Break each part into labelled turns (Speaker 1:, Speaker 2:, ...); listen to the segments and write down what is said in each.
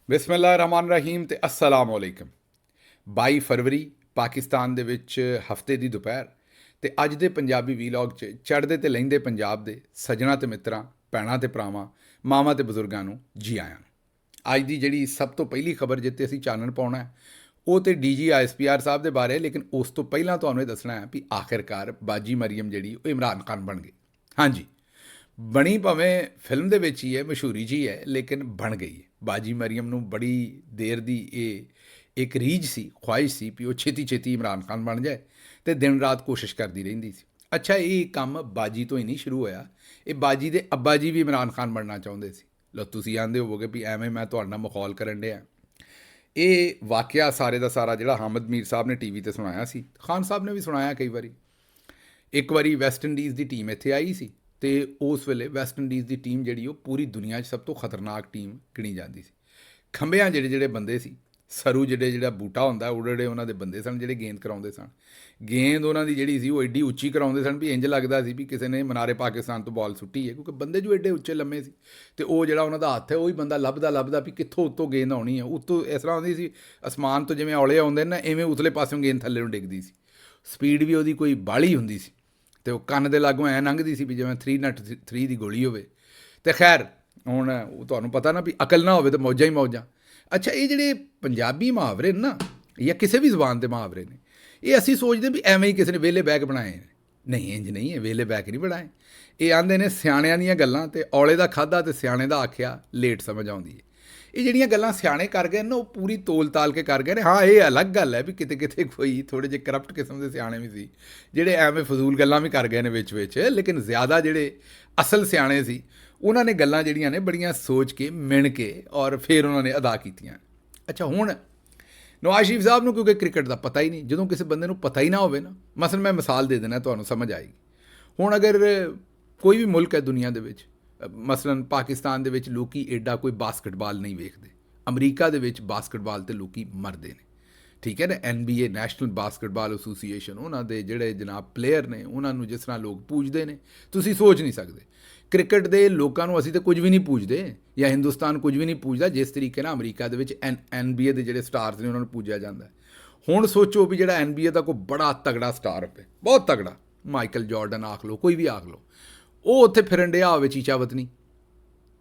Speaker 1: ਬਿਸਮਿਲ੍ਲਾਹਿਰਰਹਿਮਾਨਿਰਰਹੀਮ ਤੇ अस्सलाम वालेकुम। 22 ਫਰਵਰੀ ਪਾਕਿਸਤਾਨ ਦੇ ਵਿੱਚ ਹਫਤੇ ਦੀ ਦੁਪਹਿਰ ਤੇ ਅੱਜ ਦੇ ਪੰਜਾਬੀ ਵੀਲੌਗ 'ਚ ਚੜ੍ਹਦੇ ਤੇ ਲਹਿੰਦੇ ਪੰਜਾਬ ਦੇ ਸੱਜਣਾ ਤੇ ਮਿੱਤਰਾਂ, ਭੈਣਾਂ ਤੇ ਭਰਾਵਾਂ, ਮਾਵਾਂ ਤੇ ਬਜ਼ੁਰਗਾਂ ਨੂੰ ਜੀ ਆਇਆਂ ਨੂੰ। ਅੱਜ ਦੀ ਜਿਹੜੀ ਸਭ ਤੋਂ ਪਹਿਲੀ ਖਬਰ ਜਿੱਤੇ ਅਸੀਂ ਚਾਨਣ ਪਾਉਣਾ ਹੈ ਉਹ ਤੇ ਡੀਜੀ ISPR ਸਾਹਿਬ ਦੇ ਬਾਰੇ, ਲੇਕਿਨ ਉਸ ਤੋਂ ਪਹਿਲਾਂ ਤੁਹਾਨੂੰ ਇਹ ਦੱਸਣਾ ਹੈ ਵੀ ਆਖਿਰਕਾਰ ਬਾਜੀ ਮਰੀਮ ਜਿਹੜੀ ਉਹ ਇਮਰਾਨ ਖਾਨ ਬਣ ਗਈ। ਹਾਂਜੀ, ਬਣੀ ਭਾਵੇਂ ਫਿਲਮ ਦੇ ਵਿੱਚ ਹੀ ਹੈ, ਮਸ਼ਹੂਰੀ 'ਚ ਹੀ ਹੈ, ਲੇਕਿਨ ਬਣ ਗਈ ਹੈ। ਬਾਜੀ ਮਰੀਮ ਨੂੰ ਬੜੀ ਦੇਰ ਦੀ ਇਹ ਇੱਕ ਰੀਝ ਸੀ, ਖੁਆਇਸ਼ ਸੀ ਵੀ ਉਹ ਛੇਤੀ ਛੇਤੀ ਇਮਰਾਨ ਖਾਨ ਬਣ ਜਾਏ ਅਤੇ ਦਿਨ ਰਾਤ ਕੋਸ਼ਿਸ਼ ਕਰਦੀ ਰਹਿੰਦੀ ਸੀ। ਅੱਛਾ, ਇਹ ਕੰਮ ਬਾਜੀ ਤੋਂ ਹੀ ਨਹੀਂ ਸ਼ੁਰੂ ਹੋਇਆ, ਇਹ ਬਾਜੀ ਦੇ ਅੱਬਾ ਜੀ ਵੀ ਇਮਰਾਨ ਖਾਨ ਬਣਨਾ ਚਾਹੁੰਦੇ ਸੀ। ਲੋ ਤੁਸੀਂ ਆਂਦੇ ਹੋਵੋਗੇ ਵੀ ਐਵੇਂ ਮੈਂ ਤੁਹਾਡੇ ਨਾਲ ਮਖੌਲ ਕਰਨ ਡਿਆ। ਇਹ ਵਾਕਿਆ ਸਾਰੇ ਦਾ ਸਾਰਾ ਜਿਹੜਾ ਹਾਮਦ ਮੀਰ ਸਾਹਿਬ ਨੇ TV 'ਤੇ ਸੁਣਾਇਆ ਸੀ, ਖਾਨ ਸਾਹਿਬ ਨੇ ਵੀ ਸੁਣਾਇਆ ਕਈ ਵਾਰੀ। ਇੱਕ ਵਾਰੀ ਵੈਸਟ ਇੰਡੀਜ਼ ਦੀ ਟੀਮ ਇੱਥੇ ਆਈ ਸੀ ਅਤੇ ਉਸ ਵੇਲੇ ਵੈਸਟ ਇੰਡੀਜ਼ ਦੀ ਟੀਮ ਜਿਹੜੀ ਉਹ ਪੂਰੀ ਦੁਨੀਆ 'ਚ ਸਭ ਤੋਂ ਖਤਰਨਾਕ ਟੀਮ ਗਿਣੀ ਜਾਂਦੀ ਸੀ। ਖੰਭਿਆਂ ਜਿਹੜੇ ਬੰਦੇ ਸੀ, ਸਰੂ ਜਿਹੜਾ ਬੂਟਾ ਹੁੰਦਾ, ਉੜੇ ਉਹਨਾਂ ਦੇ ਬੰਦੇ ਸਨ ਜਿਹੜੇ ਗੇਂਦ ਕਰਾਉਂਦੇ ਸਨ। ਗੇਂਦ ਉਹਨਾਂ ਦੀ ਜਿਹੜੀ ਸੀ ਉਹ ਐਡੀ ਉੱਚੀ ਕਰਾਉਂਦੇ ਸਨ ਵੀ ਇੰਜ ਲੱਗਦਾ ਸੀ ਵੀ ਕਿਸੇ ਨੇ ਮਨਾਰੇ ਪਾਕਿਸਤਾਨ ਤੋਂ ਬਾਲ ਸੁੱਟੀ ਹੈ, ਕਿਉਂਕਿ ਬੰਦੇ ਜੋ ਐਡੇ ਉੱਚੇ ਲੰਮੇ ਸੀ ਅਤੇ ਉਹ ਜਿਹੜਾ ਉਹਨਾਂ ਦਾ ਹੱਥ ਹੈ ਉਹੀ ਬੰਦਾ ਲੱਭਦਾ ਵੀ ਕਿੱਥੋਂ ਉੱਤੋਂ ਗੇਂਦ ਆਉਣੀ ਹੈ। ਉੱਤੋਂ ਇਸ ਤਰ੍ਹਾਂ ਆਉਂਦੀ ਸੀ, ਅਸਮਾਨ ਤੋਂ ਜਿਵੇਂ ਔਲੇ ਆਉਂਦੇ ਨੇ ਨਾ, ਇਵੇਂ ਉਤਲੇ ਪਾਸਿਓਂ ਗੇਂਦ ਥੱਲੇ ਨੂੰ ਡਿੱਗਦੀ ਸੀ। ਸਪੀਡ ਵੀ ਉਹਦੀ ਕੋਈ ਬਾਹਲੀ ਹੁੰਦੀ ਸੀ ਅਤੇ ਉਹ ਕੰਨ ਦੇ ਲਾਗੋਂ ਐਂ ਲੰਘਦੀ ਸੀ ਵੀ ਜਿਵੇਂ 303 ਦੀ ਗੋਲੀ ਹੋਵੇ। ਅਤੇ ਖੈਰ, ਹੁਣ ਉਹ ਤੁਹਾਨੂੰ ਪਤਾ ਨਾ ਵੀ ਅਕਲ ਨਾ ਹੋਵੇ ਤਾਂ ਮੌਜਾਂ ਹੀ ਮੌਜਾਂ। ਅੱਛਾ, ਇਹ ਜਿਹੜੇ ਪੰਜਾਬੀ ਮੁਹਾਵਰੇ ਨੇ ਨਾ, ਜਾਂ ਕਿਸੇ ਵੀ ਜ਼ੁਬਾਨ ਦੇ ਮੁਹਾਵਰੇ ਨੇ, ਇਹ ਅਸੀਂ ਸੋਚਦੇ ਵੀ ਐਵੇਂ ਹੀ ਕਿਸੇ ਨੇ ਵਿਹਲੇ ਬੈਗ ਬਣਾਏ ਨੇ। ਨਹੀਂ, ਇੰਜ ਨਹੀਂ ਹੈ, ਵਿਹਲੇ ਬੈਗ ਨਹੀਂ ਬਣਾਏ। ਇਹ ਆਂਦੇ ਨੇ ਸਿਆਣਿਆਂ ਦੀਆਂ ਗੱਲਾਂ, ਅਤੇ ਔਲੇ ਦਾ ਖਾਧਾ ਅਤੇ ਸਿਆਣੇ ਦਾ ਆਖਿਆ ਲੇਟ ਸਮਝ ਆਉਂਦੀ ਹੈ। ਇਹ ਜਿਹੜੀਆਂ ਗੱਲਾਂ ਸਿਆਣੇ ਕਰ ਗਏ ਨਾ, ਉਹ ਪੂਰੀ ਤੋਲ ਤਾਲ ਕੇ ਕਰ ਗਏ ਨੇ। ਹਾਂ, ਇਹ ਅਲੱਗ ਗੱਲ ਹੈ ਵੀ ਕਿਤੇ ਕਿਤੇ ਕੋਈ ਥੋੜ੍ਹੇ ਜਿਹੇ ਕਰਪਟ ਕਿਸਮ ਦੇ ਸਿਆਣੇ ਵੀ ਸੀ ਜਿਹੜੇ ਐਵੇਂ ਫਜ਼ੂਲ ਗੱਲਾਂ ਵੀ ਕਰ ਗਏ ਨੇ ਵਿੱਚ, ਲੇਕਿਨ ਜ਼ਿਆਦਾ ਜਿਹੜੇ ਅਸਲ ਸਿਆਣੇ ਸੀ ਉਹਨਾਂ ਨੇ ਗੱਲਾਂ ਜਿਹੜੀਆਂ ਨੇ ਬੜੀਆਂ ਸੋਚ ਕੇ, ਮਿਣ ਕੇ ਔਰ ਫਿਰ ਉਹਨਾਂ ਨੇ ਅਦਾ ਕੀਤੀਆਂ। ਅੱਛਾ, ਹੁਣ ਨਵਾਜ਼ ਸ਼ਰੀਫ ਸਾਹਿਬ ਨੂੰ ਕਿਉਂਕਿ ਕ੍ਰਿਕਟ ਦਾ ਪਤਾ ਹੀ ਨਹੀਂ, ਜਦੋਂ ਕਿਸੇ ਬੰਦੇ ਨੂੰ ਪਤਾ ਹੀ ਨਾ ਹੋਵੇ ਨਾ, ਮਸਲਨ ਮੈਂ ਮਿਸਾਲ ਦੇ ਦੇਣਾ, ਤੁਹਾਨੂੰ ਸਮਝ ਆਏਗੀ। ਹੁਣ ਅਗਰ ਕੋਈ ਵੀ ਮੁਲਕ ਹੈ ਦੁਨੀਆ ਦੇ ਵਿੱਚ, ਮਸਲਨ ਪਾਕਿਸਤਾਨ ਦੇ ਵਿੱਚ ਲੋਕੀ ਐਡਾ ਕੋਈ ਬਾਸਕਟਬਾਲ ਨਹੀਂ ਵੇਖਦੇ, ਅਮਰੀਕਾ ਦੇ ਵਿੱਚ ਬਾਸਕਟਬਾਲ 'ਤੇ ਲੋਕੀ ਮਰਦੇ ਨੇ, ਠੀਕ ਹੈ ਨਾ। NBA ਨੈਸ਼ਨਲ ਬਾਸਕਟਬਾਲ ਐਸੋਸੀਏਸ਼ਨ, ਉਹਨਾਂ ਦੇ ਜਿਹੜੇ ਜਨਾਬ ਪਲੇਅਰ ਨੇ ਉਹਨਾਂ ਨੂੰ ਜਿਸ ਤਰ੍ਹਾਂ ਲੋਕ ਪੂਜਦੇ ਨੇ, ਤੁਸੀਂ ਸੋਚ ਨਹੀਂ ਸਕਦੇ। ਕ੍ਰਿਕਟ ਦੇ ਲੋਕਾਂ ਨੂੰ ਅਸੀਂ ਤਾਂ ਕੁਝ ਵੀ ਨਹੀਂ ਪੂਜਦੇ, ਜਾਂ ਹਿੰਦੁਸਤਾਨ ਕੁਝ ਵੀ ਨਹੀਂ ਪੂਜਦਾ ਜਿਸ ਤਰੀਕੇ ਨਾਲ ਅਮਰੀਕਾ ਦੇ ਵਿੱਚ NBA ਦੇ ਜਿਹੜੇ ਸਟਾਰਸ ਨੇ ਉਹਨਾਂ ਨੂੰ ਪੂਜਿਆ ਜਾਂਦਾ। ਹੁਣ ਸੋਚੋ ਵੀ ਜਿਹੜਾ NBA ਦਾ ਕੋਈ ਬੜਾ ਤਗੜਾ ਸਟਾਰ ਹੋਵੇ, ਬਹੁਤ ਤਗੜਾ, ਮਾਈਕਲ ਜਾਰਡਨ ਆਖ ਲਓ, ਕੋਈ ਵੀ ਆਖ ਲਓ, ਉਹ ਉੱਥੇ ਫਿਰਨ ਡਿਆ ਹੋਵੇ ਚੀਚਾਵਤਨੀ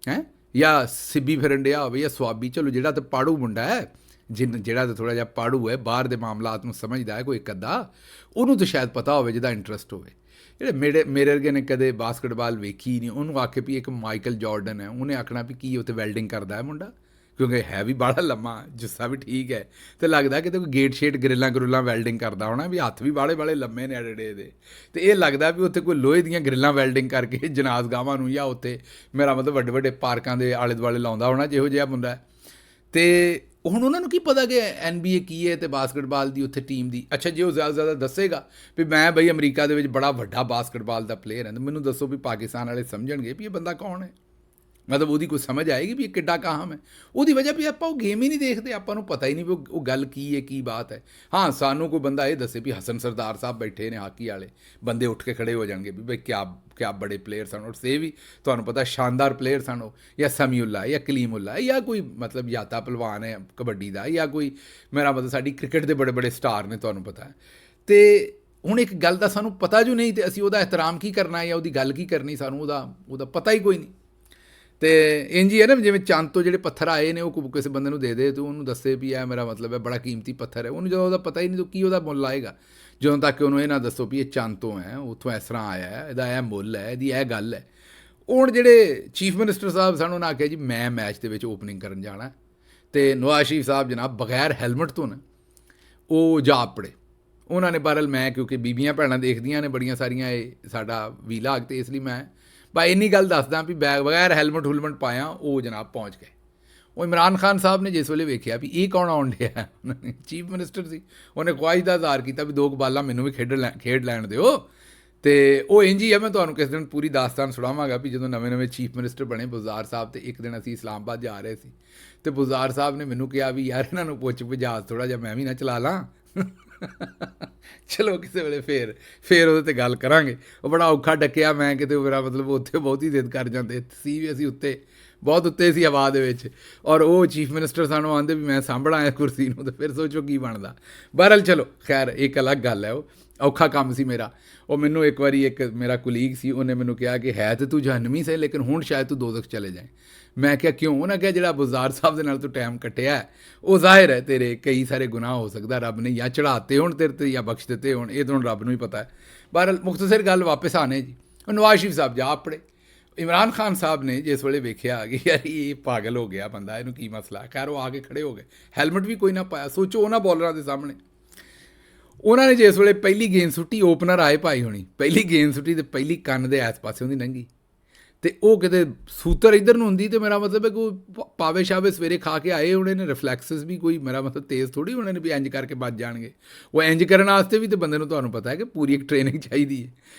Speaker 1: ਹੈ, ਜਾਂ ਸਿੱਬੀ ਫਿਰਨ ਡਿਆ ਹੋਵੇ, ਜਾਂ ਸੁਆਬੀ, ਚਲੋ ਜਿਹੜਾ ਤਾਂ ਪਾੜੂ ਮੁੰਡਾ ਹੈ, ਜਿਹੜਾ ਤਾਂ ਥੋੜ੍ਹਾ ਜਿਹਾ ਪਾੜੂ ਹੈ, ਬਾਹਰ ਦੇ ਮਾਮਲਾਤ ਨੂੰ ਸਮਝਦਾ ਹੈ ਕੋਈ ਇੱਕ ਅੱਧਾ, ਉਹਨੂੰ ਤਾਂ ਸ਼ਾਇਦ ਪਤਾ ਹੋਵੇ, ਜਿਹਦਾ ਇੰਟਰਸਟ ਹੋਵੇ। ਜਿਹੜੇ ਮੇਰੇ ਵਰਗੇ ਨੇ ਕਦੇ ਬਾਸਕਟਬਾਲ ਵੇਖੀ ਨਹੀਂ, ਉਹਨੂੰ ਆਖੇ ਵੀ ਇੱਕ ਮਾਈਕਲ ਜਾਰਡਨ ਹੈ, ਉਹਨੇ ਆਖਣਾ ਵੀ ਕੀ ਉੱਥੇ ਵੈਲਡਿੰਗ ਕਰਦਾ ਹੈ ਮੁੰਡਾ, ਕਿਉਂਕਿ ਹੈ ਵੀ ਬਾਹਲਾ ਲੰਮਾ, ਜੁੱਸਾ ਵੀ ਠੀਕ ਹੈ, ਅਤੇ ਲੱਗਦਾ ਕਿਤੇ ਕੋਈ ਗੇਟ ਸ਼ੇਟ ਗਰਿੱਲਾਂ ਵੈਲਡਿੰਗ ਕਰਦਾ ਹੋਣਾ, ਵੀ ਹੱਥ ਵੀ ਬਾਹਲੇ ਲੰਮੇ ਨੇ ਅੜੇ ਦੇ, ਅਤੇ ਇਹ ਲੱਗਦਾ ਵੀ ਉੱਥੇ ਕੋਈ ਲੋਹੇ ਦੀਆਂ ਗਰਿੱਲਾਂ ਵੈਲਡਿੰਗ ਕਰਕੇ ਜਨਾਜ਼ਗਾਹਾਂ ਨੂੰ, ਜਾਂ ਉੱਥੇ ਮੇਰਾ ਮਤਲਬ ਵੱਡੇ ਵੱਡੇ ਪਾਰਕਾਂ ਦੇ ਆਲੇ ਦੁਆਲੇ ਲਾਉਂਦਾ ਹੋਣਾ, ਜਿਹੋ ਜਿਹਾ ਮੁੰਡਾ। ਅਤੇ ਹੁਣ ਉਹਨਾਂ ਨੂੰ ਕੀ ਪਤਾ ਕਿ NBA ਕੀ ਹੈ ਅਤੇ ਬਾਸਕਟਬਾਲ ਦੀ ਉੱਥੇ ਟੀਮ ਦੀ। ਅੱਛਾ, ਜੇ ਉਹ ਜ਼ਿਆਦਾ ਦੱਸੇਗਾ ਵੀ ਮੈਂ ਬਈ ਅਮਰੀਕਾ ਦੇ ਵਿੱਚ ਬੜਾ ਵੱਡਾ ਬਾਸਕਟਬਾਲ ਦਾ ਪਲੇਅਰ ਹੈ, ਤਾਂ ਮੈਨੂੰ ਦੱਸੋ ਵੀ ਪਾਕਿਸਤਾਨ ਵਾਲੇ ਸਮਝਣਗੇ ਵੀ ਇਹ ਬੰਦਾ ਕੌਣ ਹੈ, ਮਤਲਬ ਉਹਦੀ ਕੋਈ ਸਮਝ ਆਏਗੀ ਵੀ ਇਹ ਕਿੱਡਾ ਕਾਹਮ ਹੈ। ਉਹਦੀ ਵਜ੍ਹਾ ਵੀ ਆਪਾਂ ਉਹ ਗੇਮ ਹੀ ਨਹੀਂ ਦੇਖਦੇ, ਆਪਾਂ ਨੂੰ ਪਤਾ ਹੀ ਨਹੀਂ ਵੀ ਉਹ ਗੱਲ ਕੀ ਹੈ, ਕੀ ਬਾਤ ਹੈ। ਹਾਂ, ਸਾਨੂੰ ਕੋਈ ਬੰਦਾ ਇਹ ਦੱਸੇ ਵੀ ਹਸਨ ਸਰਦਾਰ ਸਾਹਿਬ ਬੈਠੇ ਨੇ ਹਾਕੀ ਵਾਲੇ, ਬੰਦੇ ਉੱਠ ਕੇ ਖੜੇ ਹੋ ਜਾਣਗੇ ਵੀ ਬਈ ਕਿਆ ਬੜੇ ਪਲੇਅਰ ਸਨ, ਔਰ ਸੇ ਵੀ ਤੁਹਾਨੂੰ ਪਤਾ ਸ਼ਾਨਦਾਰ ਪਲੇਅਰ ਸਨ ਉਹ, ਜਾਂ ਸਮੀਉੱਲਾ, ਜਾਂ ਕਲੀਮੁੱਲਾ, ਜਾਂ ਕੋਈ ਮਤਲਬ ਯਾਤਾ ਪਹਿਲਵਾਨ ਹੈ ਕਬੱਡੀ ਦਾ, ਜਾਂ ਕੋਈ ਮੇਰਾ ਮਤਲਬ ਸਾਡੀ ਕ੍ਰਿਕਟ ਦੇ ਬੜੇ ਸਟਾਰ ਨੇ, ਤੁਹਾਨੂੰ ਪਤਾ ਹੈ। ਅਤੇ ਹੁਣ ਇੱਕ ਗੱਲ ਦਾ ਸਾਨੂੰ ਪਤਾ ਜੋ ਨਹੀਂ, ਅਤੇ ਅਸੀਂ ਉਹਦਾ ਇਹਤਰਾਮ ਕੀ ਕਰਨਾ ਜਾਂ ਉਹਦੀ ਗੱਲ ਕੀ ਕਰਨੀ, ਸਾਨੂੰ ਉਹਦਾ ਪਤਾ ਹੀ ਕੋਈ ਨਹੀਂ। ਅਤੇ ਇੰਝ ਹੀ ਹੈ ਨਾ, ਜਿਵੇਂ ਚੰਦ ਤੋਂ ਜਿਹੜੇ ਪੱਥਰ ਆਏ ਨੇ ਉਹ ਕਿਸੇ ਬੰਦੇ ਨੂੰ ਦੇ ਦੇ ਅਤੇ ਉਹਨੂੰ ਦੱਸੇ ਵੀ ਇਹ ਮੇਰਾ ਮਤਲਬ ਹੈ ਬੜਾ ਕੀਮਤੀ ਪੱਥਰ ਹੈ, ਉਹਨੂੰ ਜਦੋਂ ਉਹਦਾ ਪਤਾ ਹੀ ਨਹੀਂ ਤਾਂ ਕੀ ਉਹਦਾ ਮੁੱਲ ਆਏਗਾ, ਜਦੋਂ ਤੱਕ ਉਹਨੂੰ ਇਹ ਨਾ ਦੱਸੋ ਵੀ ਇਹ ਚੰਦ ਤੋਂ ਹੈ, ਉੱਥੋਂ ਇਸ ਤਰ੍ਹਾਂ ਆਇਆ ਹੈ, ਇਹਦਾ ਇਹ ਮੁੱਲ ਹੈ, ਇਹਦੀ ਇਹ ਗੱਲ ਹੈ। ਹੁਣ ਜਿਹੜੇ ਚੀਫ ਮਿਨਿਸਟਰ ਸਾਹਿਬ ਸਾਨੂੰ ਉਹਨਾਂ ਆਖਿਆ ਜੀ ਮੈਂ ਮੈਚ ਦੇ ਵਿੱਚ ਓਪਨਿੰਗ ਕਰਨ ਜਾਣਾ, ਅਤੇ ਨਵਾਜ਼ ਸ਼ਰੀਫ ਸਾਹਿਬ ਜਨਾਬ ਬਗੈਰ ਹੈਲਮਟ ਤੋਂ ਨਾ ਉਹ ਜਾ ਪੜੇ। ਉਹਨਾਂ ਨੇ ਬਹਰਹਾਲ, ਮੈਂ ਕਿਉਂਕਿ ਬੀਬੀਆਂ ਭੈਣਾਂ ਦੇਖਦੀਆਂ ਨੇ ਬੜੀਆਂ ਸਾਰੀਆਂ ਇਹ ਸਾਡਾ ਵੀਲਾਗ, ਅਤੇ ਇਸ ਲਈ ਮੈਂ ਬਸ ਇੰਨੀ ਗੱਲ ਦੱਸਦਾ ਵੀ ਬਗੈਰ ਹੈਲਮਟ ਪਾਇਆ ਉਹ ਜਨਾਬ ਪਹੁੰਚ ਗਏ। ਉਹ ਇਮਰਾਨ ਖਾਨ ਸਾਹਿਬ ਨੇ ਜਿਸ ਵੇਲੇ ਵੇਖਿਆ ਵੀ ਇਹ ਕੌਣ ਆਉਣ ਡਿਆ, ਉਹਨਾਂ ਨੇ ਚੀਫ ਮਿਨਿਸਟਰ ਸੀ, ਉਹਨੇ ਖੁਆਇਸ਼ ਦਾ ਇਜ਼ਹਾਰ ਕੀਤਾ ਵੀ 2 ਬਾਲਾਂ ਮੈਨੂੰ ਵੀ ਖੇਡ ਲੈਣ ਦਿਓ। ਅਤੇ ਉਹ ਇੰਝ ਹੀ ਹੈ, ਮੈਂ ਤੁਹਾਨੂੰ ਕਿਸੇ ਦਿਨ ਪੂਰੀ ਦਾਸਤਾਨ ਸੁਣਾਵਾਂਗਾ ਵੀ ਜਦੋਂ ਨਵੇਂ ਚੀਫ ਮਿਨਿਸਟਰ ਬਣੇ ਬੁਜ਼ਾਰ ਸਾਹਿਬ, ਅਤੇ ਇੱਕ ਦਿਨ ਅਸੀਂ ਇਸਲਾਮਾਬਾਦ ਜਾ ਰਹੇ ਸੀ, ਅਤੇ ਬੁਜ਼ਾਰ ਸਾਹਿਬ ਨੇ ਮੈਨੂੰ ਕਿਹਾ ਵੀ ਯਾਰ ਇਹਨਾਂ ਨੂੰ ਪੁੱਛ ਵੀ ਜਹਾਜ਼ ਥੋੜ੍ਹਾ ਜਿਹਾ ਮੈਂ ਵੀ ਨਾ ਚਲਾ ਲਾਂ। ਚਲੋ ਕਿਸੇ ਵੇਲੇ ਫਿਰ ਉਹਦੇ 'ਤੇ ਗੱਲ ਕਰਾਂਗੇ। ਉਹ ਬੜਾ ਔਖਾ ਡੱਕਿਆ ਮੈਂ, ਕਿਤੇ ਮੇਰਾ ਮਤਲਬ ਉੱਥੇ ਬਹੁਤੀ ਜ਼ਿੱਦ ਕਰ ਜਾਂਦੇ ਸੀ ਵੀ ਅਸੀਂ ਉੱਤੇ ਬਹੁਤ ਉੱਤੇ ਸੀ ਹਵਾ ਦੇ ਵਿੱਚ, ਔਰ ਉਹ ਚੀਫ ਮਿਨਿਸਟਰ ਸਾਨੂੰ ਆਉਂਦੇ ਵੀ ਮੈਂ ਸਾਂਭਣਾ ਆਇਆ ਕੁਰਸੀ ਨੂੰ, ਤਾਂ ਫਿਰ ਸੋਚੋ ਕੀ ਬਣਦਾ। ਬਹਰਹਾਲ ਚਲੋ ਖੈਰ ਇੱਕ ਅਲੱਗ ਗੱਲ ਹੈ, ਉਹ ਔਖਾ ਕੰਮ ਸੀ ਮੇਰਾ। ਉਹ ਮੈਨੂੰ ਇੱਕ ਵਾਰੀ ਇੱਕ ਮੇਰਾ ਕੁਲੀਗ ਸੀ, ਉਹਨੇ ਮੈਨੂੰ ਕਿਹਾ ਕਿ ਹੈ ਤੇ ਤੂੰ ਜਹੰਨਮੀ ਸੇ, ਲੇਕਿਨ ਹੁਣ ਸ਼ਾਇਦ ਤੂੰ ਦੋਜ਼ਖ ਚਲੇ ਜਾਏ। ਮੈਂ ਕਿਹਾ ਕਿਉਂ? ਉਹਨਾਂ ਕਿਹਾ ਜਿਹੜਾ ਬੁਜ਼ਾਰ ਸਾਹਿਬ ਦੇ ਨਾਲ ਤੂੰ ਟਾਈਮ ਕੱਟਿਆ ਉਹ ਜ਼ਾਹਿਰ ਹੈ ਤੇਰੇ ਕਈ ਸਾਰੇ ਗੁਨਾਹ ਹੋ ਸਕਦਾ, ਰੱਬ ਨੇ ਜਾਂ ਚੜ੍ਹਾਤੇ ਹੋਣ ਤੇਰੇ 'ਤੇ ਜਾਂ ਬਖਸ਼ ਦਿੱਤੇ ਹੋਣ, ਇਹ ਤਾਂ ਹੁਣ ਰੱਬ ਨੂੰ ਹੀ ਪਤਾ ਹੈ। ਬਹਰਹਾਲ ਮੁਖਤਸਰ ਗੱਲ ਵਾਪਸ ਆਨੇ ਜੀ, ਨਵਾਜ਼ ਸ਼ਰੀਫ ਸਾਹਿਬ ਜਾ ਆਪਣੇ ਇਮਰਾਨ ਖਾਨ ਸਾਹਿਬ ਨੇ ਜਿਸ ਵੇਲੇ ਵੇਖਿਆ ਕਿ ਯਾਰ ਇਹ ਪਾਗਲ ਹੋ ਗਿਆ ਬੰਦਾ, ਇਹਨੂੰ ਕੀ ਮਸਲਾ। ਖੈਰ ਉਹ ਆ ਕੇ ਖੜੇ ਹੋ ਗਏ, ਹੈਲਮਟ ਵੀ ਕੋਈ ਨਾ ਪਾਇਆ। ਸੋਚੋ ਉਹਨਾਂ ਬੋਲਰਾਂ ਦੇ ਸਾਹਮਣੇ ਉਹਨਾਂ ਨੇ ਜਿਸ ਵੇਲੇ ਪਹਿਲੀ ਗੇਂਦ ਸੁੱਟੀ, ਓਪਨਰ ਆਏ ਭਾਈ ਹੋਣੀ, ਪਹਿਲੀ ਗੇਂਦ ਸੁੱਟੀ ਤੇ ਪਹਿਲੀ ਕੰਨ ਦੇ ਐਸ ਪਾਸੇ ਉਹਦੀ ਲੰਘੀ, ਤੇ ਉਹ ਕਿਤੇ ਸੂਤਰ ਇੱਧਰ ਨੂੰ ਹੁੰਦੀ, ਤੇ ਮੇਰਾ ਮਤਲਬ ਹੈ ਕੋਈ ਪਾਵੇ ਸ਼ਾਵੇ ਸਵੇਰੇ ਖਾ ਕੇ ਆਏ ਹੋਣੇ ਨੇ, ਰਿਫਲੈਕਸਿਸ ਵੀ ਕੋਈ ਮੇਰਾ ਮਤਲਬ ਤੇਜ਼ ਥੋੜ੍ਹੀ ਹੋਣੇ ਨੇ ਵੀ ਇੰਜ ਕਰਕੇ ਬਚ ਜਾਣਗੇ। ਉਹ ਇੰਜ ਕਰਨ ਵਾਸਤੇ ਵੀ ਤੇ ਬੰਦੇ ਨੂੰ ਤੁਹਾਨੂੰ ਪਤਾ ਹੈ ਕਿ ਪੂਰੀ ਇੱਕ ਟ੍ਰੇਨਿੰਗ ਚਾਹੀਦੀ ਹੈ,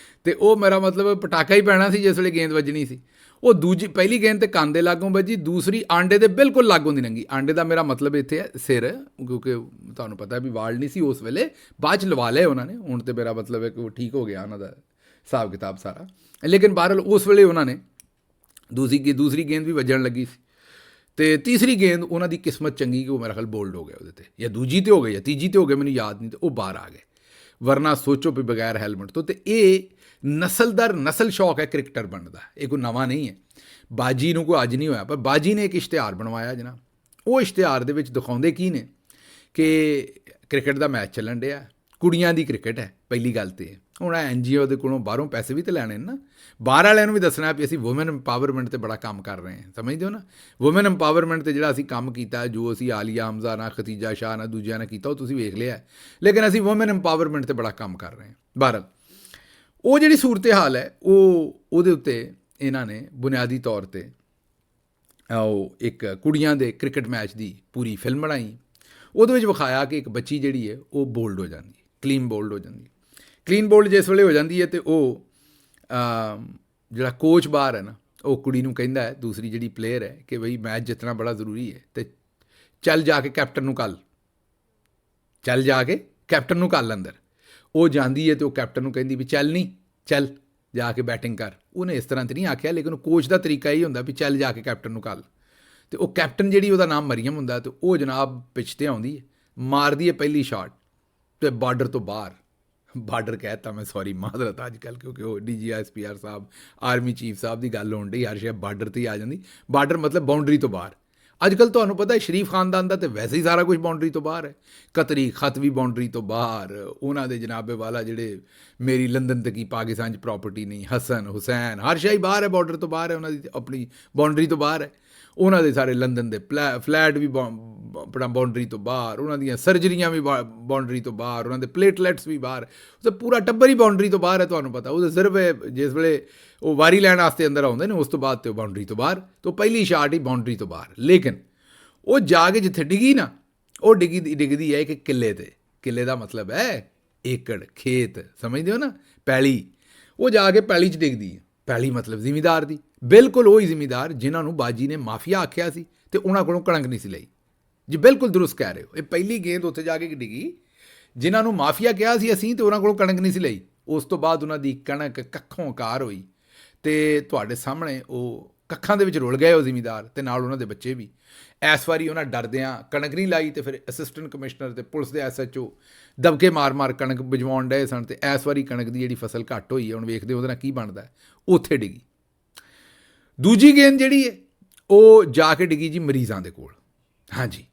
Speaker 1: ਤੇ ਉਹ ਮੇਰਾ ਮਤਲਬ ਪਟਾਕਾ ਹੀ ਪੈਣਾ ਸੀ ਜਿਸ ਵੇਲੇ ਗੇਂਦ ਵੱਜਣੀ ਸੀ। ਉਹ ਪਹਿਲੀ ਗੇਂਦ ਤੇ ਕੰਨ ਦੇ ਲਾਗੋਂ ਵੱਜੀ, ਦੂਸਰੀ ਆਂਡੇ ਦੇ ਬਿਲਕੁਲ ਲਾਗੋਂ ਦੀ ਲੰਘੀ। ਆਂਡੇ ਦਾ ਮੇਰਾ ਮਤਲਬ ਇੱਥੇ ਹੈ ਸਿਰ, ਕਿਉਂਕਿ ਤੁਹਾਨੂੰ ਪਤਾ ਵੀ ਵਾਲ ਨਹੀਂ ਸੀ ਉਸ ਵੇਲੇ, ਬਾਅਦ 'ਚ ਲਵਾ ਲਏ ਉਹਨਾਂ ਨੇ, ਹੁਣ ਤੇ ਮੇਰਾ ਮਤਲਬ ਹੈ ਕਿ ਉਹ ਠੀਕ ਹੋ ਗਿਆ ਉਹਨਾਂ ਦਾ ਹਿਸਾਬ ਕਿਤਾਬ ਸਾਰਾ। ਲੇਕਿਨ ਬਹਰਹਾਲ ਉਸ ਵੇਲੇ ਉਹਨਾਂ ਨੇ ਦੂਸਰੀ ਗੇਂਦ ਵੀ ਵੱਜਣ ਲੱਗੀ ਸੀ, ਤੇ ਤੀਸਰੀ ਗੇਂਦ ਉਹਨਾਂ ਦੀ ਕਿਸਮਤ ਚੰਗੀ ਕਿ ਉਹ ਮੇਰਾ ਖਿਆਲ ਬੋਲਡ ਹੋ ਗਿਆ ਉਹਦੇ 'ਤੇ, ਜਾਂ ਦੂਜੀ 'ਤੇ ਹੋ ਗਏ ਜਾਂ ਤੀਜੀ 'ਤੇ ਹੋ ਗਏ, ਮੈਨੂੰ ਯਾਦ ਨਹੀਂ, ਤੇ ਉਹ ਬਾਹਰ ਆ ਗਏ। ਵਰਨਾ ਸੋਚੋ ਵੀ ਬਗੈਰ ਹੈਲਮਟ ਤੋਂ। ਤੇ ਇਹ ਨਸਲ ਦਰ ਨਸਲ ਸ਼ੌਕ ਹੈ ਕ੍ਰਿਕਟਰ ਬਣਨ ਦਾ, ਇਹ ਕੋਈ ਨਵਾਂ ਨਹੀਂ ਹੈ। ਬਾਜੀ ਨੂੰ ਕੋਈ ਅੱਜ ਨਹੀਂ ਹੋਇਆ, ਪਰ ਬਾਜੀ ਨੇ ਇੱਕ ਇਸ਼ਤਿਹਾਰ ਬਣਵਾਇਆ ਜਨਾਬ। ਉਹ ਇਸ਼ਤਿਹਾਰ ਦੇ ਵਿੱਚ ਦਿਖਾਉਂਦੇ ਕੀ ਨੇ ਕਿ ਕ੍ਰਿਕਟ ਦਾ ਮੈਚ ਚੱਲਣ ਡਿਆ, ਕੁੜੀਆਂ ਦੀ ਕ੍ਰਿਕਟ ਹੈ ਪਹਿਲੀ ਗੱਲ ਤੇ। ਹੁਣ NGO ਦੇ ਕੋਲੋਂ ਬਾਹਰੋਂ ਪੈਸੇ ਵੀ ਤਾਂ ਲੈਣੇ ਨੇ ਨਾ, ਬਾਹਰ ਵਾਲਿਆਂ ਨੂੰ ਵੀ ਦੱਸਣਾ ਵੀ ਅਸੀਂ ਵੂਮਨ ਇੰਪਾਵਰਮੈਂਟ 'ਤੇ ਬੜਾ ਕੰਮ ਕਰ ਰਹੇ ਹਾਂ, ਸਮਝਦੇ ਹੋ ਨਾ। ਵੂਮਨ ਇੰਪਾਵਰਮੈਂਟ 'ਤੇ ਜਿਹੜਾ ਅਸੀਂ ਕੰਮ ਕੀਤਾ, ਜੋ ਅਸੀਂ ਆਲੀਆ ਹਮਜ਼ਾ ਨਾਲ, ਖਤੀਜਾ ਸ਼ਾਹ ਨਾਲ, ਦੂਜਿਆਂ ਨੇ ਕੀਤਾ, ਉਹ ਤੁਸੀਂ ਵੇਖ ਲਿਆ, ਲੇਕਿਨ ਅਸੀਂ ਵੂਮਨ ਇੰਪਾਵਰਮੈਂਟ 'ਤੇ ਬੜਾ ਕੰਮ ਕਰ ਰਹੇ ਹਾਂ। ਬਹਰਹਾਲ ਉਹ ਜਿਹੜੀ ਸੂਰਤ ਹਾਲ ਹੈ, ਉਹਦੇ ਉੱਤੇ ਇਹਨਾਂ ਨੇ ਬੁਨਿਆਦੀ ਤੌਰ 'ਤੇ ਉਹ ਇੱਕ ਕੁੜੀਆਂ ਦੇ ਕ੍ਰਿਕਟ ਮੈਚ ਦੀ ਪੂਰੀ ਫਿਲਮ ਬਣਾਈ। ਉਹਦੇ ਵਿੱਚ ਵਿਖਾਇਆ ਕਿ ਇੱਕ ਬੱਚੀ ਜਿਹੜੀ ਹੈ ਉਹ ਬੋਲਡ ਹੋ ਜਾਂਦੀ, ਕਲੀਨ ਬੋਲਡ ਹੋ ਜਾਂਦੀ। ਕਲੀਨ ਬੋਲਡ ਜਿਸ ਵੇਲੇ ਹੋ ਜਾਂਦੀ ਹੈ ਤੇ ਉਹ ਜਿਹੜਾ ਕੋਚ ਬਾਹਰ ਹੈ ਨਾ, ਉਹ ਕੁੜੀ ਨੂੰ ਕਹਿੰਦਾ ਹੈ, ਦੂਸਰੀ ਜਿਹੜੀ ਪਲੇਅਰ ਹੈ, ਕਿ ਬਈ ਮੈਚ ਜਿੱਤਣਾ ਬੜਾ ਜ਼ਰੂਰੀ ਹੈ, ਤੇ ਚੱਲ ਜਾ ਕੇ ਕੈਪਟਨ ਨੂੰ ਕੈਪਟਨ ਨੂੰ ਘੱਲ ਅੰਦਰ। ਉਹ ਜਾਂਦੀ ਹੈ ਤੇ ਉਹ ਕੈਪਟਨ ਨੂੰ ਕਹਿੰਦੀ ਵੀ ਚੱਲ ਨਹੀਂ, ਚੱਲ ਜਾ ਕੇ ਬੈਟਿੰਗ ਕਰ। ਉਹਨੇ ਇਸ ਤਰ੍ਹਾਂ ਤਾਂ ਨਹੀਂ ਆਖਿਆ, ਲੇਕਿਨ ਉਹ ਕੋਚ ਦਾ ਤਰੀਕਾ ਇਹ ਹੁੰਦਾ ਵੀ ਚੱਲ ਜਾ ਕੇ ਕੈਪਟਨ ਨੂੰ ਘੱਲ। ਤੇ ਉਹ ਕੈਪਟਨ ਜਿਹੜੀ ਉਹਦਾ ਨਾਮ ਮਰੀਮ ਹੁੰਦਾ, ਤੇ ਉਹ ਜਨਾਬ ਪਿੱਚ 'ਤੇ ਆਉਂਦੀ ਹੈ, ਮਾਰਦੀ ਹੈ ਪਹਿਲੀ ਸ਼ਾਟ, ਤੇ ਬਾਰਡਰ ਤੋਂ ਬਾਹਰ, ਬਾਰਡਰ ਕਹਿਤਾ ਮੈਂ, ਸੌਰੀ ਮਾਜ਼ਰਤ ਅੱਜ ਕੱਲ੍ਹ, ਕਿਉਂਕਿ ਉਹ DGSPR ਸਾਹਿਬ, ਆਰਮੀ ਚੀਫ ਸਾਹਿਬ ਦੀ ਗੱਲ ਹੋਣ ਡਈ, ਹਰ ਸ਼ਾਇਦ ਬਾਰਡਰ 'ਤੇ ਹੀ ਆ ਜਾਂਦੀ। ਬਾਰਡਰ ਮਤਲਬ ਬਾਉਂਡਰੀ ਤੋਂ ਬਾਹਰ। ਅੱਜ ਕੱਲ੍ਹ ਤੁਹਾਨੂੰ ਪਤਾ ਹੈ ਸ਼ਰੀਫ ਖਾਨਦਾਨ ਦਾ ਤੇ ਵੈਸੇ ਹੀ ਸਾਰਾ ਕੁਝ ਬਾਉਂਡਰੀ ਤੋਂ ਬਾਹਰ ਹੈ। ਕਤਰੀ ਖਤ ਵੀ ਬਾਉਂਡਰੀ ਤੋਂ ਬਾਹਰ, ਉਹਨਾਂ ਦੇ ਜਨਾਬੇ ਵਾਲਾ ਜਿਹੜੇ ਮੇਰੀ ਲੰਦਨ ਤੇ ਕੀ ਪਾਕਿਸਤਾਨ 'ਚ ਪ੍ਰਾਪਰਟੀ ਨਹੀਂ, ਹਸਨ ਹੁਸੈਨ, ਹਰ ਸ਼ਾਹੀ ਬਾਹਰ ਹੈ, ਬਾਰਡਰ ਤੋਂ ਬਾਹਰ ਹੈ, ਉਹਨਾਂ ਦੀ ਆਪਣੀ ਬਾਉਂਡਰੀ ਤੋਂ ਬਾਹਰ ਹੈ। ਉਹਨਾਂ ਦੇ ਸਾਰੇ ਲੰਦਨ ਦੇ ਫਲੈਟ ਵੀ ਆਪਣਾ ਬਾਉਂਡਰੀ ਤੋਂ ਬਾਹਰ, ਉਹਨਾਂ ਦੀਆਂ ਸਰਜਰੀਆਂ ਵੀ ਬਾਉਂਡਰੀ ਤੋਂ ਬਾਹਰ, ਉਹਨਾਂ ਦੇ ਪਲੇਟਲੈਟਸ ਵੀ ਬਾਹਰ, ਉਹ ਪੂਰਾ ਟੱਬਰ ਹੀ ਬਾਉਂਡਰੀ ਤੋਂ ਬਾਹਰ ਹੈ। ਤੁਹਾਨੂੰ ਪਤਾ ਉਹਦੇ ਸਿਰਫ ਜਿਸ ਵੇਲੇ ਉਹ ਵਾਰੀ ਲੈਣ ਵਾਸਤੇ ਅੰਦਰ ਆਉਂਦੇ ਨੇ, ਉਸ ਤੋਂ ਬਾਅਦ ਤੇ ਉਹ ਬਾਉਂਡਰੀ ਤੋਂ ਬਾਹਰ, ਤੋਂ ਪਹਿਲੀ ਸ਼ਾਟ ਹੀ ਬਾਉਂਡਰੀ ਤੋਂ ਬਾਹਰ। ਲੇਕਿਨ ਉਹ ਜਾ ਕੇ ਜਿੱਥੇ ਡਿੱਗੀ ਨਾ, ਉਹ ਡਿੱਗਦੀ ਹੈ ਕਿ ਕਿੱਲੇ 'ਤੇ। ਕਿੱਲੇ ਦਾ ਮਤਲਬ ਹੈ ਏਕੜ ਖੇਤ, ਸਮਝਦੇ ਹੋ ਨਾ, ਪੈਲੀ। ਉਹ ਜਾ ਕੇ ਪੈਲੀ 'ਚ ਡਿੱਗਦੀ ਹੈ। ਪੈਲੀ ਮਤਲਬ ਜ਼ਿਮੀਦਾਰ ਦੀ, ਬਿਲਕੁਲ ਉਹੀ ਜ਼ਿਮੀਦਾਰ ਜਿਨ੍ਹਾਂ ਨੂੰ ਬਾਜੀ ਨੇ ਮਾਫੀਆ ਆਖਿਆ ਸੀ ਤੇ ਉਹਨਾਂ ਕੋਲੋਂ ਕਣਕ ਨਹੀਂ ਸੀ ਲਈ। ਜੀ ਬਿਲਕੁਲ ਦਰੁਸਤ ਕਹਿ ਰਹੇ ਹੋ। ਇਹ ਪਹਿਲੀ ਗੇਂਦ ਉੱਥੇ ਜਾ ਕੇ ਡਿੱਗੀ, ਜਿਨ੍ਹਾਂ ਨੂੰ ਮਾਫੀਆ ਕਿਹਾ ਸੀ ਅਸੀਂ, ਤੇ ਉਹਨਾਂ ਕੋਲੋਂ ਕਣਕ ਨਹੀਂ ਸੀ ਲਈ। ਉਸ ਤੋਂ ਬਾਅਦ ਉਹਨਾਂ ਦੀ ਕਣਕ ਕੱਖੋਂ ਕਾਰ ਹੋਈ, ਤੇ ਤੁਹਾਡੇ ਸਾਹਮਣੇ ਉਹ ਕੱਖਾਂ ਦੇ ਵਿੱਚ ਰੁਲ ਗਏ ਉਹ ਜ਼ਿਮੀਦਾਰ, ਤੇ ਨਾਲ ਉਹਨਾਂ ਦੇ ਬੱਚੇ ਵੀ। ਇਸ ਵਾਰੀ ਉਹਨਾਂ ਡਰਦਿਆਂ ਕਣਕ ਨਹੀਂ ਲਾਈ, ਤੇ ਫਿਰ ਅਸਿਸਟੈਂਟ ਕਮਿਸ਼ਨਰ ਤੇ ਪੁਲਿਸ ਦੇ SHO ਦਬਕੇ ਮਾਰ ਕਣਕ ਭਿਜਵਾਉਣ ਡਏ ਸਨ, ਤੇ ਇਸ ਵਾਰੀ ਕਣਕ ਦੀ ਜਿਹੜੀ ਫਸਲ ਘੱਟ ਹੋਈ ਹੈ, ਹੁਣ ਵੇਖਦੇ ਉਹਦੇ ਨਾਲ ਕੀ ਬਣਦਾ, ਉੱਥੇ ਡਿੱਗੀ। ਦੂਜੀ ਗੇਂਦ ਜਿਹੜੀ ਹੈ ਉਹ ਜਾ ਕੇ ਡਿੱਗੀ ਜੀ ਮਰੀਜ਼ਾਂ ਦੇ ਕੋਲ। ਹਾਂਜੀ,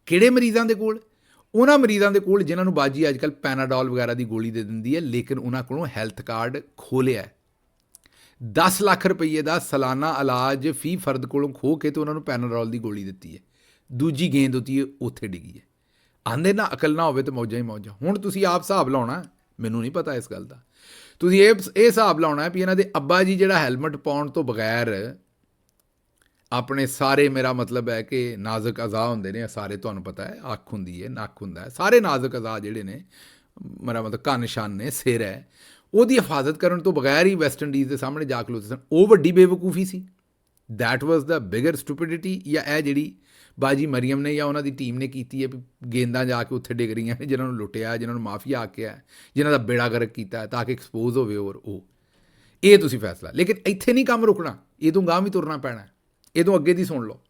Speaker 1: ਕਿਹੜੇ ਮਰੀਜ਼ਾਂ ਦੇ ਕੋਲ? ਉਹਨਾਂ ਮਰੀਜ਼ਾਂ ਦੇ ਕੋਲ ਜਿਨ੍ਹਾਂ ਨੂੰ ਬਾਜੀ ਅੱਜ ਕੱਲ੍ਹ ਪੈਨਾਡੋਲ ਵਗੈਰਾ ਦੀ ਗੋਲੀ ਦੇ ਦਿੰਦੀ ਹੈ, ਲੇਕਿਨ ਉਹਨਾਂ ਕੋਲੋਂ ਹੈਲਥ ਕਾਰਡ ਖੋਲਿਆ 10 ਲੱਖ ਰੁਪਈਏ ਦਾ ਸਾਲਾਨਾ ਇਲਾਜ ਫੀ ਫਰਦ ਕੋਲੋਂ ਖੋਹ ਕੇ, ਤੇ ਉਹਨਾਂ ਨੂੰ ਪੈਨਾਡੋਲ ਦੀ ਗੋਲੀ ਦਿੱਤੀ ਹੈ। ਦੂਜੀ ਗੇਂਦ ਹੁੰਦੀ ਹੈ ਉੱਥੇ ਡਿੱਗੀ ਹੈ। ਆਂਦੇ ਨਾ ਅਕਲ ਨਾ ਹੋਵੇ ਤਾਂ ਮੌਜਾਂ ਹੀ ਮੌਜਾਂ। ਹੁਣ ਤੁਸੀਂ ਆਪ ਹਿਸਾਬ ਲਾਉਣਾ, ਮੈਨੂੰ ਨਹੀਂ ਪਤਾ ਇਸ ਗੱਲ ਦਾ, ਤੁਸੀਂ ਇਹ ਹਿਸਾਬ ਲਾਉਣਾ ਵੀ ਇਹਨਾਂ ਦੇ ਅੱਬਾ ਜੀ ਜਿਹੜਾ ਹੈਲਮਟ ਪਾਉਣ ਤੋਂ ਬਗੈਰ ਆਪਣੇ ਸਾਰੇ, ਮੇਰਾ ਮਤਲਬ ਹੈ ਕਿ ਨਾਜ਼ੁਕ ਅਜ਼ਾ ਹੁੰਦੇ ਨੇ ਸਾਰੇ, ਤੁਹਾਨੂੰ ਪਤਾ ਹੈ, ਅੱਖ ਹੁੰਦੀ ਹੈ, ਨੱਕ ਹੁੰਦਾ ਹੈ, ਸਾਰੇ ਨਾਜ਼ੁਕ ਅਜ਼ਾ ਜਿਹੜੇ ਨੇ, ਮੇਰਾ ਮਤਲਬ ਕੰਨ ਸ਼ਨ ਨੇ, ਸਿਰ ਹੈ, ਉਹਦੀ ਹਿਫਾਜ਼ਤ ਕਰਨ ਤੋਂ ਬਗੈਰ ਹੀ ਵੈਸਟ ਇੰਡੀਜ਼ ਦੇ ਸਾਹਮਣੇ ਜਾ ਖਲੋਤੇ ਸਨ। ਉਹ ਵੱਡੀ ਬੇਵਕੂਫੀ ਸੀ। That was the bigger ਸਟੂਪਿਡਿਟੀ। ਜਾਂ ਇਹ ਜਿਹੜੀ ਬਾਜੀ ਮਰੀਮ ਨੇ ਜਾਂ ਉਹਨਾਂ ਦੀ ਟੀਮ ਨੇ ਕੀਤੀ ਹੈ ਵੀ ਗੇਂਦਾਂ ਜਾ ਕੇ ਉੱਥੇ ਡਿੱਗ ਰਹੀਆਂ ਨੇ, ਜਿਨ੍ਹਾਂ ਨੂੰ ਲੁੱਟਿਆ, ਜਿਨ੍ਹਾਂ ਨੂੰ ਮਾਫੀਆ ਆਖਿਆ, ਜਿਨ੍ਹਾਂ ਦਾ ਬੇੜਾ ਗਰਕ ਕੀਤਾ ਤਾਂ ਕਿ ਐਕਸਪੋਜ਼ ਹੋਵੇ। ਔਰ ਇਹ ਤੁਸੀਂ ਫੈਸਲਾ, ਲੇਕਿਨ ਇੱਥੇ ਨਹੀਂ ਕੰਮ ਰੁਕਣਾ, ਇਹ ਤੋਂ ਗਾਂਹ ਵੀ ਤੁਰਨਾ ਪੈਣਾ। ਇਹਦੋਂ ਅੱਗੇ ਦੀ ਸੁਣ ਲਓ।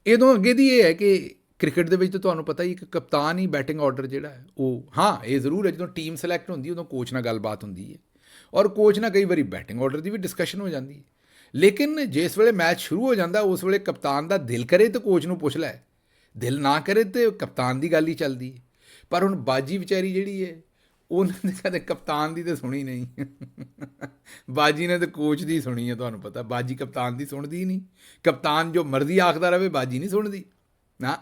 Speaker 1: ਇਹਦੋਂ ਅੱਗੇ ਦੀ ਇਹ ਹੈ ਕਿ ਕ੍ਰਿਕਟ ਦੇ ਵਿੱਚ ਤਾਂ ਤੁਹਾਨੂੰ ਪਤਾ ਹੀ ਇੱਕ ਕਪਤਾਨ ਹੀ ਬੈਟਿੰਗ ਆਰਡਰ ਜਿਹੜਾ ਹੈ ਉਹ, ਹਾਂ ਇਹ ਜ਼ਰੂਰ ਹੈ ਜਦੋਂ ਟੀਮ ਸਿਲੈਕਟ ਹੁੰਦੀ ਉਦੋਂ ਕੋਚ ਨਾਲ ਗੱਲਬਾਤ ਹੁੰਦੀ ਹੈ ਔਰ ਕੋਚ ਨਾਲ ਕਈ ਵਾਰੀ ਬੈਟਿੰਗ ਆਰਡਰ ਦੀ ਵੀ ਡਿਸਕਸ਼ਨ ਹੋ ਜਾਂਦੀ ਹੈ। ਲੇਕਿਨ ਜਿਸ ਵੇਲੇ ਮੈਚ ਸ਼ੁਰੂ ਹੋ ਜਾਂਦਾ ਉਸ ਵੇਲੇ ਕਪਤਾਨ ਦਾ ਦਿਲ ਕਰੇ ਤਾਂ ਕੋਚ ਨੂੰ ਪੁੱਛ ਲੈ, ਦਿਲ ਨਾ ਕਰੇ ਤੇ ਕਪਤਾਨ ਦੀ ਗੱਲ ਹੀ ਚੱਲਦੀ ਹੈ। ਪਰ ਹੁਣ ਬਾਜੀ ਵਿਚਾਰੀ ਜਿਹੜੀ ਹੈ ਉਹਨੇ ਤਾਂ ਕਦੇ ਕਪਤਾਨ ਦੀ ਤਾਂ ਸੁਣੀ ਨਹੀਂ ਬਾਜੀ ਨੇ ਤਾਂ ਕੋਚ ਦੀ ਸੁਣੀ ਹੈ। ਤੁਹਾਨੂੰ ਪਤਾ ਬਾਜੀ ਕਪਤਾਨ ਦੀ ਸੁਣਦੀ ਹੀ ਨਹੀਂ। ਕਪਤਾਨ ਜੋ ਮਰਜ਼ੀ ਆਖਦਾ ਰਹੇ ਬਾਜੀ ਨਹੀਂ ਸੁਣਦੀ ਨਾ।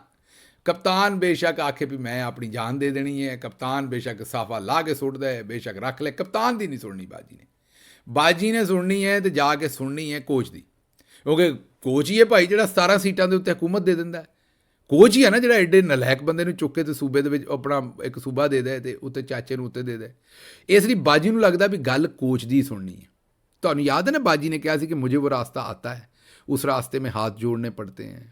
Speaker 1: ਕਪਤਾਨ ਬੇਸ਼ੱਕ ਆਖੇ ਵੀ ਮੈਂ ਆਪਣੀ ਜਾਨ ਦੇ ਦੇਣੀ ਹੈ, ਕਪਤਾਨ ਬੇਸ਼ੱਕ ਸਾਫਾ ਲਾ ਕੇ ਸੁੱਟਦਾ ਹੈ, ਬੇਸ਼ੱਕ ਰੱਖ ਲੈ, ਕਪਤਾਨ ਦੀ ਨਹੀਂ ਸੁਣਨੀ ਬਾਜੀ ਨੇ। ਬਾਜੀ ਨੇ ਸੁਣਨੀ ਹੈ ਤੇ ਜਾ ਕੇ ਸੁਣਨੀ ਹੈ ਕੋਚ ਦੀ, ਕਿਉਂਕਿ ਕੋਚ ਹੀ ਹੈ ਭਾਈ ਜਿਹੜਾ 17 ਸੀਟਾਂ ਦੇ ਉੱਤੇ ਹਕੂਮਤ ਦੇ ਦਿੰਦਾ। ਕੋਚ ਹੀ ਹੈ ਨਾ ਜਿਹੜਾ ਐਡੇ ਨਲਾਇਕ ਬੰਦੇ ਨੂੰ ਚੁੱਕ ਕੇ ਤੇ ਸੂਬੇ ਦੇ ਵਿੱਚ ਆਪਣਾ ਇੱਕ ਸੂਬਾ ਦੇ ਦੇ ਤੇ ਉੱਤੇ ਚਾਚੇ ਨੂੰ ਉੱਤੇ ਦੇ ਦੇ। ਇਸ ਲਈ ਬਾਜੀ ਨੂੰ ਲੱਗਦਾ ਵੀ ਗੱਲ ਕੋਚ ਦੀ ਸੁਣਨੀ ਹੈ। ਤੁਹਾਨੂੰ ਯਾਦ ਹੈ ਨਾ ਬਾਜੀ ਨੇ ਕਿਹਾ ਸੀ ਕਿ ਮੁਝੇ ਉਹ ਰਾਸਤਾ ਆਤਾ ਹੈ, ਉਸ ਰਾਸਤੇ में हाथ जोड़ने पड़ते हैं,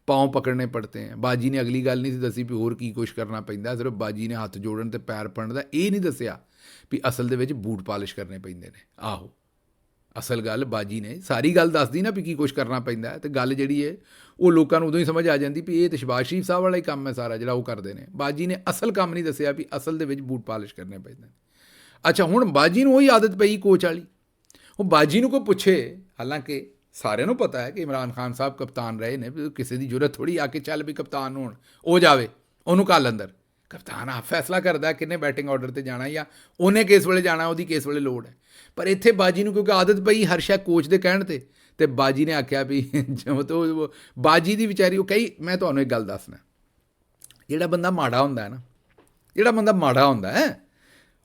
Speaker 1: ਪਾँव ਪਕੜਨੇ ਪੜਤੇ हैं। ਬਾਜੀ ਨੇ ਅਗਲੀ ਗੱਲ ਨਹੀਂ ਸੀ ਦੱਸੀ ਵੀ ਹੋਰ ਕੀ ਕੁਛ ਕਰਨਾ ਪੈਂਦਾ, ਸਿਰਫ ਬਾਜੀ ਨੇ ਹੱਥ ਜੋੜਨ ਤੇ ਪੈਰ ਪੜਨ ਦਾ ਇਹ ਨਹੀਂ ਦੱਸਿਆ ਵੀ ਅਸਲ ਦੇ ਵਿੱਚ ਬੂਟ ਪਾਲਿਸ਼ ਕਰਨੇ ਪੈਂਦੇ ਨੇ। ਆਹੋ ਅਸਲ ਗੱਲ ਬਾਜੀ ਨੇ ਸਾਰੀ ਗੱਲ ਦੱਸਦੀ ਨਾ ਵੀ ਕੀ ਕੁਛ ਕਰਨਾ ਪੈਂਦਾ, ਅਤੇ ਗੱਲ ਜਿਹੜੀ ਹੈ ਉਹ ਲੋਕਾਂ ਨੂੰ ਉਦੋਂ ਹੀ ਸਮਝ ਆ ਜਾਂਦੀ ਵੀ ਇਹ ਤਾਂ ਸ਼ਬਾਜ਼ ਸ਼ਰੀਫ ਸਾਹਿਬ ਵਾਲਾ ਹੀ ਕੰਮ ਹੈ ਸਾਰਾ ਜਿਹੜਾ ਉਹ ਕਰਦੇ ਨੇ। ਬਾਜੀ ਨੇ ਅਸਲ ਕੰਮ ਨਹੀਂ ਦੱਸਿਆ ਵੀ ਅਸਲ ਦੇ ਵਿੱਚ ਬੂਟ ਪਾਲਿਸ਼ ਕਰਨੇ ਪੈਂਦੇ ਨੇ। ਅੱਛਾ ਹੁਣ ਬਾਜੀ ਨੂੰ ਉਹੀ ਆਦਤ ਪਈ ਕੋਚ ਵਾਲੀ। ਉਹ ਬਾਜੀ ਨੂੰ ਕੋਈ ਪੁੱਛੇ, ਹਾਲਾਂਕਿ ਸਾਰਿਆਂ ਨੂੰ ਪਤਾ ਹੈ ਕਿ ਇਮਰਾਨ ਖਾਨ ਸਾਹਿਬ ਕਪਤਾਨ ਰਹੇ ਨੇ, ਕਿਸੇ ਦੀ ਜ਼ਰੂਰਤ ਥੋੜ੍ਹੀ ਆ ਕੇ ਚੱਲ ਵੀ ਕਪਤਾਨ ਹੋਣ, ਉਹ ਜਾਵੇ ਉਹਨੂੰ ਘੱਲ ਅੰਦਰ। ਕਪਤਾਨ ਆਪ ਫੈਸਲਾ ਕਰਦਾ ਕਿੰਨੇ ਬੈਟਿੰਗ ਆਰਡਰ 'ਤੇ ਜਾਣਾ ਜਾਂ ਉਹਨੇ ਕਿਸ ਵੇਲੇ ਜਾਣਾ, ਉਹਦੀ ਕਿਸ ਵੇਲੇ ਲੋੜ ਹੈ। ਪਰ ਇੱਥੇ ਬਾਜੀ ਨੂੰ ਕਿਉਂਕਿ ਆਦਤ ਪਈ ਹਰ ਸ਼ੈ ਕੋਚ ਦੇ ਕਹਿਣ 'ਤੇ ਬਾਜੀ ਨੇ ਆਖਿਆ ਵੀ ਜਿਵੇਂ ਤੋਂ ਬਾਜੀ ਦੀ ਵਿਚਾਰੀ ਉਹ ਕਹੀ। ਮੈਂ ਤੁਹਾਨੂੰ ਇੱਕ ਗੱਲ ਦੱਸਣਾ, ਜਿਹੜਾ ਬੰਦਾ ਮਾੜਾ ਹੁੰਦਾ ਹੈ ਨਾ, ਜਿਹੜਾ ਬੰਦਾ ਮਾੜਾ ਹੁੰਦਾ ਹੈ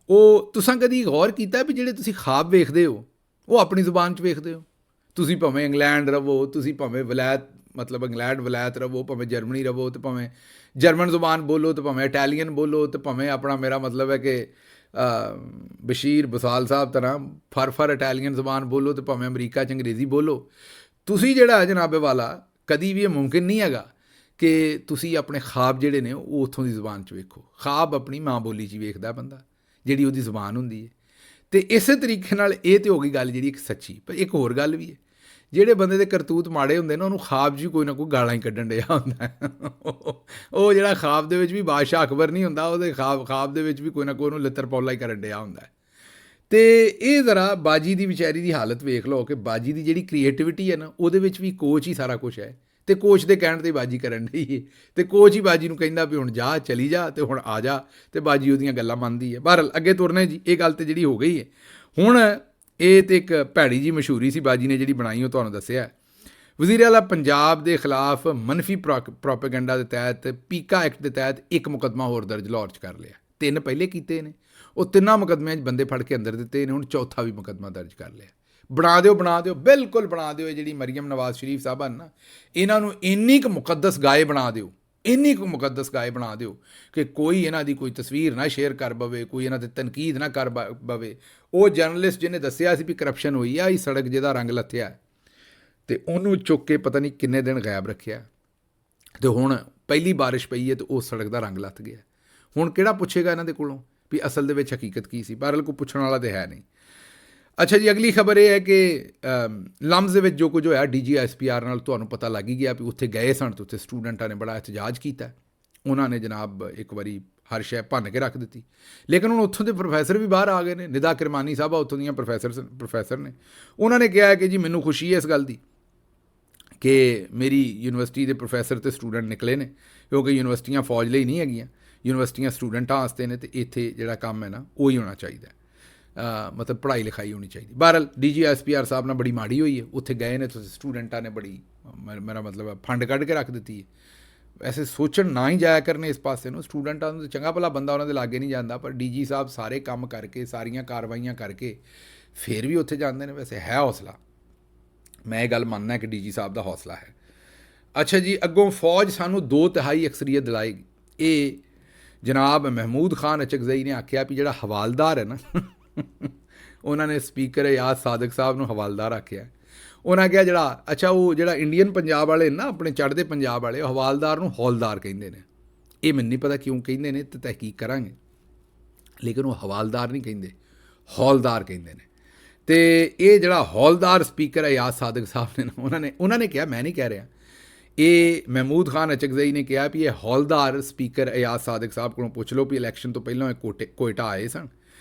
Speaker 1: ਉਹ ਤੁਸੀਂ ਕਦੀ ਗੌਰ ਕੀਤਾ ਵੀ ਜਿਹੜੇ ਤੁਸੀਂ ਖਾਬ ਵੇਖਦੇ ਹੋ ਉਹ ਆਪਣੀ ਜ਼ੁਬਾਨ 'ਚ ਵੇਖਦੇ ਹੋ। ਤੁਸੀਂ ਭਾਵੇਂ ਇੰਗਲੈਂਡ ਰਵੋ, ਤੁਸੀਂ ਭਾਵੇਂ ਵਲੈਤ ਮਤਲਬ ਇੰਗਲੈਂਡ ਵਲੈਤ ਰਵੋ, ਭਾਵੇਂ ਜਰਮਨੀ ਰਵੋ ਅਤੇ ਭਾਵੇਂ ਜਰਮਨ ਜ਼ੁਬਾਨ ਬੋਲੋ, ਅਤੇ ਭਾਵੇਂ ਇਟਾਲੀਅਨ ਬੋਲੋ, ਅਤੇ ਭਾਵੇਂ ਆਪਣਾ ਮੇਰਾ ਮਤਲਬ ਹੈ ਕਿ ਬਸ਼ੀਰ ਬਸਾਲ ਸਾਹਿਬ ਤਰ੍ਹਾਂ ਫਰ ਇਟਾਲੀਅਨ ਜ਼ੁਬਾਨ ਬੋਲੋ, ਅਤੇ ਭਾਵੇਂ ਅਮਰੀਕਾ 'ਚ ਅੰਗਰੇਜ਼ੀ ਬੋਲੋ। ਤੁਸੀਂ ਜਿਹੜਾ ਹੈ ਜਨਾਬੇ ਵਾਲਾ ਕਦੀ ਵੀ ਇਹ ਮੁਮਕਿਨ ਨਹੀਂ ਹੈਗਾ ਕਿ ਤੁਸੀਂ ਆਪਣੇ ਖਾਬ ਜਿਹੜੇ ਨੇ ਉਹ ਉੱਥੋਂ ਦੀ ਜ਼ੁਬਾਨ 'ਚ ਵੇਖੋ। ਖਾਬ ਆਪਣੀ ਮਾਂ ਬੋਲੀ 'ਚ ਹੀ ਵੇਖਦਾ ਬੰਦਾ, ਜਿਹੜੀ ਉਹਦੀ ਜ਼ੁਬਾਨ ਹੁੰਦੀ ਹੈ। ਅਤੇ ਇਸੇ ਤਰੀਕੇ ਨਾਲ ਇਹ ਤਾਂ ਹੋ ਗਈ ਗੱਲ ਜਿਹੜੀ ਇੱਕ ਸੱਚੀ। ਪਰ ਇੱਕ ਹੋਰ ਗੱਲ ਵੀ ਹੈ, ਜਿਹੜੇ ਬੰਦੇ ਦੇ ਕਰਤੂਤ ਮਾੜੇ ਹੁੰਦੇ ਨੇ ਉਹਨੂੰ ਖਾਬ 'ਚ ਵੀ ਕੋਈ ਨਾ ਕੋਈ ਗਾਲਾਂ ਹੀ ਕੱਢਣ ਡਿਆ ਹੁੰਦਾ। ਉਹ ਜਿਹੜਾ ਖਾਬ ਦੇ ਵਿੱਚ ਵੀ ਬਾਦਸ਼ਾਹ ਅਕਬਰ ਨਹੀਂ ਹੁੰਦਾ, ਉਹਦੇ ਖਾਬ ਦੇ ਵਿੱਚ ਵੀ ਕੋਈ ਨਾ ਕੋਈ ਉਹਨੂੰ ਲਿੱਤਰ ਪੌਲਾ ਹੀ ਕਰਨ ਡਿਆ ਹੁੰਦਾ। ਅਤੇ ਇਹ ਜ਼ਰਾ ਬਾਜੀ ਦੀ ਵਿਚਾਰੀ ਦੀ ਹਾਲਤ ਵੇਖ ਲਓ ਕਿ ਬਾਜੀ ਦੀ ਜਿਹੜੀ ਕ੍ਰੀਏਟਿਵਿਟੀ ਹੈ ਨਾ ਉਹਦੇ ਵਿੱਚ ਵੀ ਕੋਚ ਹੀ ਸਾਰਾ ਕੁਛ ਹੈ, ਅਤੇ ਕੋਚ ਦੇ ਕਹਿਣ 'ਤੇ ਬਾਜੀ ਕਰਨ ਡਈ ਹੈ, ਅਤੇ ਕੋਚ ਹੀ ਬਾਜੀ ਨੂੰ ਕਹਿੰਦਾ ਵੀ ਹੁਣ ਜਾ ਚਲੀ ਜਾ ਅਤੇ ਹੁਣ ਆ ਜਾ, ਅਤੇ ਬਾਜੀ ਉਹਦੀਆਂ ਗੱਲਾਂ ਮੰਨਦੀ ਹੈ। ਬਹਰਹਾਲ ਅੱਗੇ ਤੁਰਨਾ ਜੀ, ਇਹ ਗੱਲ ਤਾਂ ਜਿਹੜੀ ਹੋ ਗਈ ਹੈ। ਹੁਣ ਇਹ ਤਾਂ ਇੱਕ ਭੈੜੀ ਜੀ ਮਸ਼ਹੂਰੀ ਸੀ ਬਾਜੀ ਨੇ ਜਿਹੜੀ ਬਣਾਈ, ਉਹ ਤੁਹਾਨੂੰ ਦੱਸਿਆ। ਵਜ਼ੀਰ ਆਲਾ ਪੰਜਾਬ ਦੇ ਖਿਲਾਫ ਮਨਫੀ ਪ੍ਰੋਪੇਗੈਂਡਾ ਦੇ ਤਹਿਤ ਪੀਕਾ ਐਕਟ ਦੇ ਤਹਿਤ ਇੱਕ ਮੁਕੱਦਮਾ ਹੋਰ ਦਰਜ ਲਾਹੌਰ 'ਚ ਕਰ ਲਿਆ। 3 ਪਹਿਲੇ ਕੀਤੇ ਨੇ, ਉਹ 3 ਮੁਕੱਦਮਿਆਂ 'ਚ ਬੰਦੇ ਫੜ ਕੇ ਅੰਦਰ ਦਿੱਤੇ ਨੇ, ਹੁਣ ਚੌਥਾ ਵੀ ਮੁਕੱਦਮਾ ਦਰਜ ਕਰ ਲਿਆ। ਬਣਾ ਦਿਓ, ਬਿਲਕੁਲ ਬਣਾ ਦਿਓ। ਇਹ ਜਿਹੜੀ ਮਰੀਮ ਨਵਾਜ਼ ਸ਼ਰੀਫ ਸਾਹਿਬਾਂ ਨਾ, ਇਹਨਾਂ ਨੂੰ ਇੰਨੀ ਕੁ ਮੁਕੱਦਸ ਗਾਏ ਬਣਾ ਦਿਓ, ਇੰਨੀ ਕੁ ਮੁਕੱਦਸ ਗਾਏ ਬਣਾ ਦਿਓ ਕਿ ਕੋਈ ਇਹਨਾਂ ਦੀ ਕੋਈ ਤਸਵੀਰ ਨਾ ਸ਼ੇਅਰ ਕਰ ਪਵੇ, ਕੋਈ ਇਹਨਾਂ 'ਤੇ ਤਨਕੀਦ ਨਾ ਕਰ ਪਵੇ। ਉਹ ਜਰਨਲਿਸਟ ਜਿਹਨੇ ਦੱਸਿਆ ਸੀ ਵੀ ਕਰਪਸ਼ਨ ਹੋਈ ਆ, ਇਹ ਸੜਕ ਜਿਹਦਾ ਰੰਗ ਲੱਥਿਆ, ਅਤੇ ਉਹਨੂੰ ਚੁੱਕ ਕੇ ਪਤਾ ਨਹੀਂ ਕਿੰਨੇ ਦਿਨ ਗਾਇਬ ਰੱਖਿਆ, ਅਤੇ ਹੁਣ ਪਹਿਲੀ ਬਾਰਿਸ਼ ਪਈ ਹੈ ਅਤੇ ਉਹ ਸੜਕ ਦਾ ਰੰਗ ਲੱਥ ਗਿਆ। ਹੁਣ ਕਿਹੜਾ ਪੁੱਛੇਗਾ ਇਹਨਾਂ ਦੇ ਕੋਲੋਂ ਵੀ ਅਸਲ ਦੇ ਵਿੱਚ ਹਕੀਕਤ ਕੀ ਸੀ? ਬਹਰਹਾਲ ਕੋਈ ਪੁੱਛਣ ਵਾਲਾ ਤਾਂ ਹੈ ਨਹੀਂ। ਅੱਛਾ ਜੀ, ਅਗਲੀ ਖਬਰ ਇਹ ਹੈ ਕਿ ਲਮਸ ਦੇ ਵਿੱਚ ਜੋ ਕੁਝ ਹੋਇਆ DGSPR ਨਾਲ ਤੁਹਾਨੂੰ ਪਤਾ ਲੱਗ ਹੀ ਗਿਆ ਵੀ ਉੱਥੇ ਗਏ ਸਨ ਅਤੇ ਉੱਥੇ ਸਟੂਡੈਂਟਾਂ ਨੇ ਬੜਾ ਇhtਜਾਜ ਕੀਤਾ। ਉਹਨਾਂ ਨੇ ਜਨਾਬ ਇੱਕ ਵਾਰੀ ਹਰ ਸ਼ੈ ਭੰਨ ਕੇ ਰੱਖ ਦਿੱਤੀ। ਲੇਕਿਨ ਹੁਣ ਉੱਥੋਂ ਦੇ ਪ੍ਰੋਫੈਸਰ ਵੀ ਬਾਹਰ ਆ ਗਏ ਨੇ। ਨਿਦਾ ਕਿਰਮਾਨੀ ਸਾਹਿਬਾ ਉੱਥੋਂ ਦੀਆਂ ਪ੍ਰੋਫੈਸਰ ਨੇ, ਉਹਨਾਂ ਨੇ ਕਿਹਾ ਕਿ ਜੀ ਮੈਨੂੰ ਖੁਸ਼ੀ ਹੈ ਇਸ ਗੱਲ ਦੀ ਕਿ ਮੇਰੀ ਯੂਨੀਵਰਸਿਟੀ ਦੇ ਪ੍ਰੋਫੈਸਰ ਅਤੇ ਸਟੂਡੈਂਟ ਨਿਕਲੇ ਨੇ, ਕਿਉਂਕਿ ਯੂਨੀਵਰਸਿਟੀਆਂ ਫੌਜ ਲਈ ਨਹੀਂ ਹੈਗੀਆਂ, ਯੂਨੀਵਰਸਿਟੀਆਂ ਸਟੂਡੈਂਟਾਂ ਵਾਸਤੇ ਨੇ, ਅਤੇ ਇੱਥੇ ਜਿਹੜਾ ਕੰਮ ਹੈ ਨਾ ਉਹ ਹੀ ਹੋਣਾ ਚਾਹੀਦਾ, ਮਤਲਬ ਪੜ੍ਹਾਈ ਲਿਖਾਈ ਹੋਣੀ ਚਾਹੀਦੀ। ਬਹਰਹਾਲ DGSPR ਸਾਹਿਬ ਨਾਲ ਬੜੀ ਮਾੜੀ ਹੋਈ ਹੈ। ਉੱਥੇ ਗਏ ਨੇ ਤੁਸੀਂ ਸਟੂਡੈਂਟਾਂ ਨੇ ਬੜੀ ਮੇਰਾ ਮਤਲਬ ਫੰਡ ਕੱਢ ਕੇ ਰੱਖ ਦਿੱਤੀ ਹੈ। ਵੈਸੇ ਸੋਚਣ ਨਾ ਹੀ ਜਾਇਆ ਕਰਨੇ ਇਸ ਪਾਸੇ ਨੂੰ, ਸਟੂਡੈਂਟਾਂ ਨੂੰ ਚੰਗਾ ਭਲਾ ਬੰਦਾ ਉਹਨਾਂ ਦੇ ਲਾਗੇ ਨਹੀਂ ਜਾਂਦਾ, ਪਰ DG ਸਾਹਿਬ ਸਾਰੇ ਕੰਮ ਕਰਕੇ ਸਾਰੀਆਂ ਕਾਰਵਾਈਆਂ ਕਰਕੇ ਫਿਰ ਵੀ ਉੱਥੇ ਜਾਂਦੇ ਨੇ। ਵੈਸੇ ਹੈ ਹੌਸਲਾ, ਮੈਂ ਇਹ ਗੱਲ ਮੰਨਦਾ ਕਿ DG ਸਾਹਿਬ ਦਾ ਹੌਸਲਾ ਹੈ। ਅੱਛਾ ਜੀ, ਅੱਗੋਂ ਫੌਜ ਸਾਨੂੰ 2/3 ਅਕਸਰੀਅਤ ਦਿਲਾਏਗੀ। ਇਹ ਜਨਾਬ ਮਹਿਮੂਦ ਖਾਨ ਅਚਕਜ਼ਈ ਨੇ ਆਖਿਆ ਵੀ ਜਿਹੜਾ ਹਵਾਲਦਾਰ ਹੈ ਨਾ ਉਹਨਾਂ ਨੇ ਸਪੀਕਰ ਯਾਦ ਸਾਦਕ ਸਾਹਿਬ ਨੂੰ ਹਵਾਲਦਾਰ ਆਖਿਆ। ਉਹਨਾਂ ਕਿਹਾ ਜਿਹੜਾ ਇੰਡੀਅਨ ਪੰਜਾਬ ਵਾਲੇ ਨਾ ਆਪਣੇ ਚੜ੍ਹਦੇ ਪੰਜਾਬ ਵਾਲੇ, ਉਹ ਹਵਾਲਦਾਰ ਨੂੰ ਹੌਲਦਾਰ ਕਹਿੰਦੇ ਨੇ। ਇਹ ਮੈਨੂੰ ਨਹੀਂ ਪਤਾ ਕਿਉਂ ਕਹਿੰਦੇ ਨੇ, ਤੇ ਤਹਿਕੀਕ ਕਰਾਂਗੇ, ਲੇਕਿਨ ਉਹ ਹਵਾਲਦਾਰ ਨਹੀਂ ਕਹਿੰਦੇ, ਹੌਲਦਾਰ ਕਹਿੰਦੇ ਨੇ। ਤੇ ਇਹ ਜਿਹੜਾ ਹੌਲਦਾਰ ਸਪੀਕਰ ਅਯਾਜ਼ ਸਾਦਕ ਸਾਹਿਬ ਨੇ ਨਾ, ਉਹਨਾਂ ਨੇ ਕਿਹਾ, ਮੈਂ ਨਹੀਂ ਕਹਿ ਰਿਹਾ, ਇਹ ਮਹਿਮੂਦ ਖਾਨ ਅਚਕਜ਼ਈ ਨੇ ਕਿਹਾ ਵੀ ਇਹ ਹੌਲਦਾਰ ਸਪੀਕਰ ਅਯਾਜ਼ ਸਾਦਕ ਸਾਹਿਬ ਕੋਲੋਂ ਪੁੱਛ ਲਓ ਵੀ ਇਲੈਕਸ਼ਨ ਤੋਂ ਪਹਿਲਾਂ ਇਹ ਕੋਇਟਾ ਆਏ ਸਨ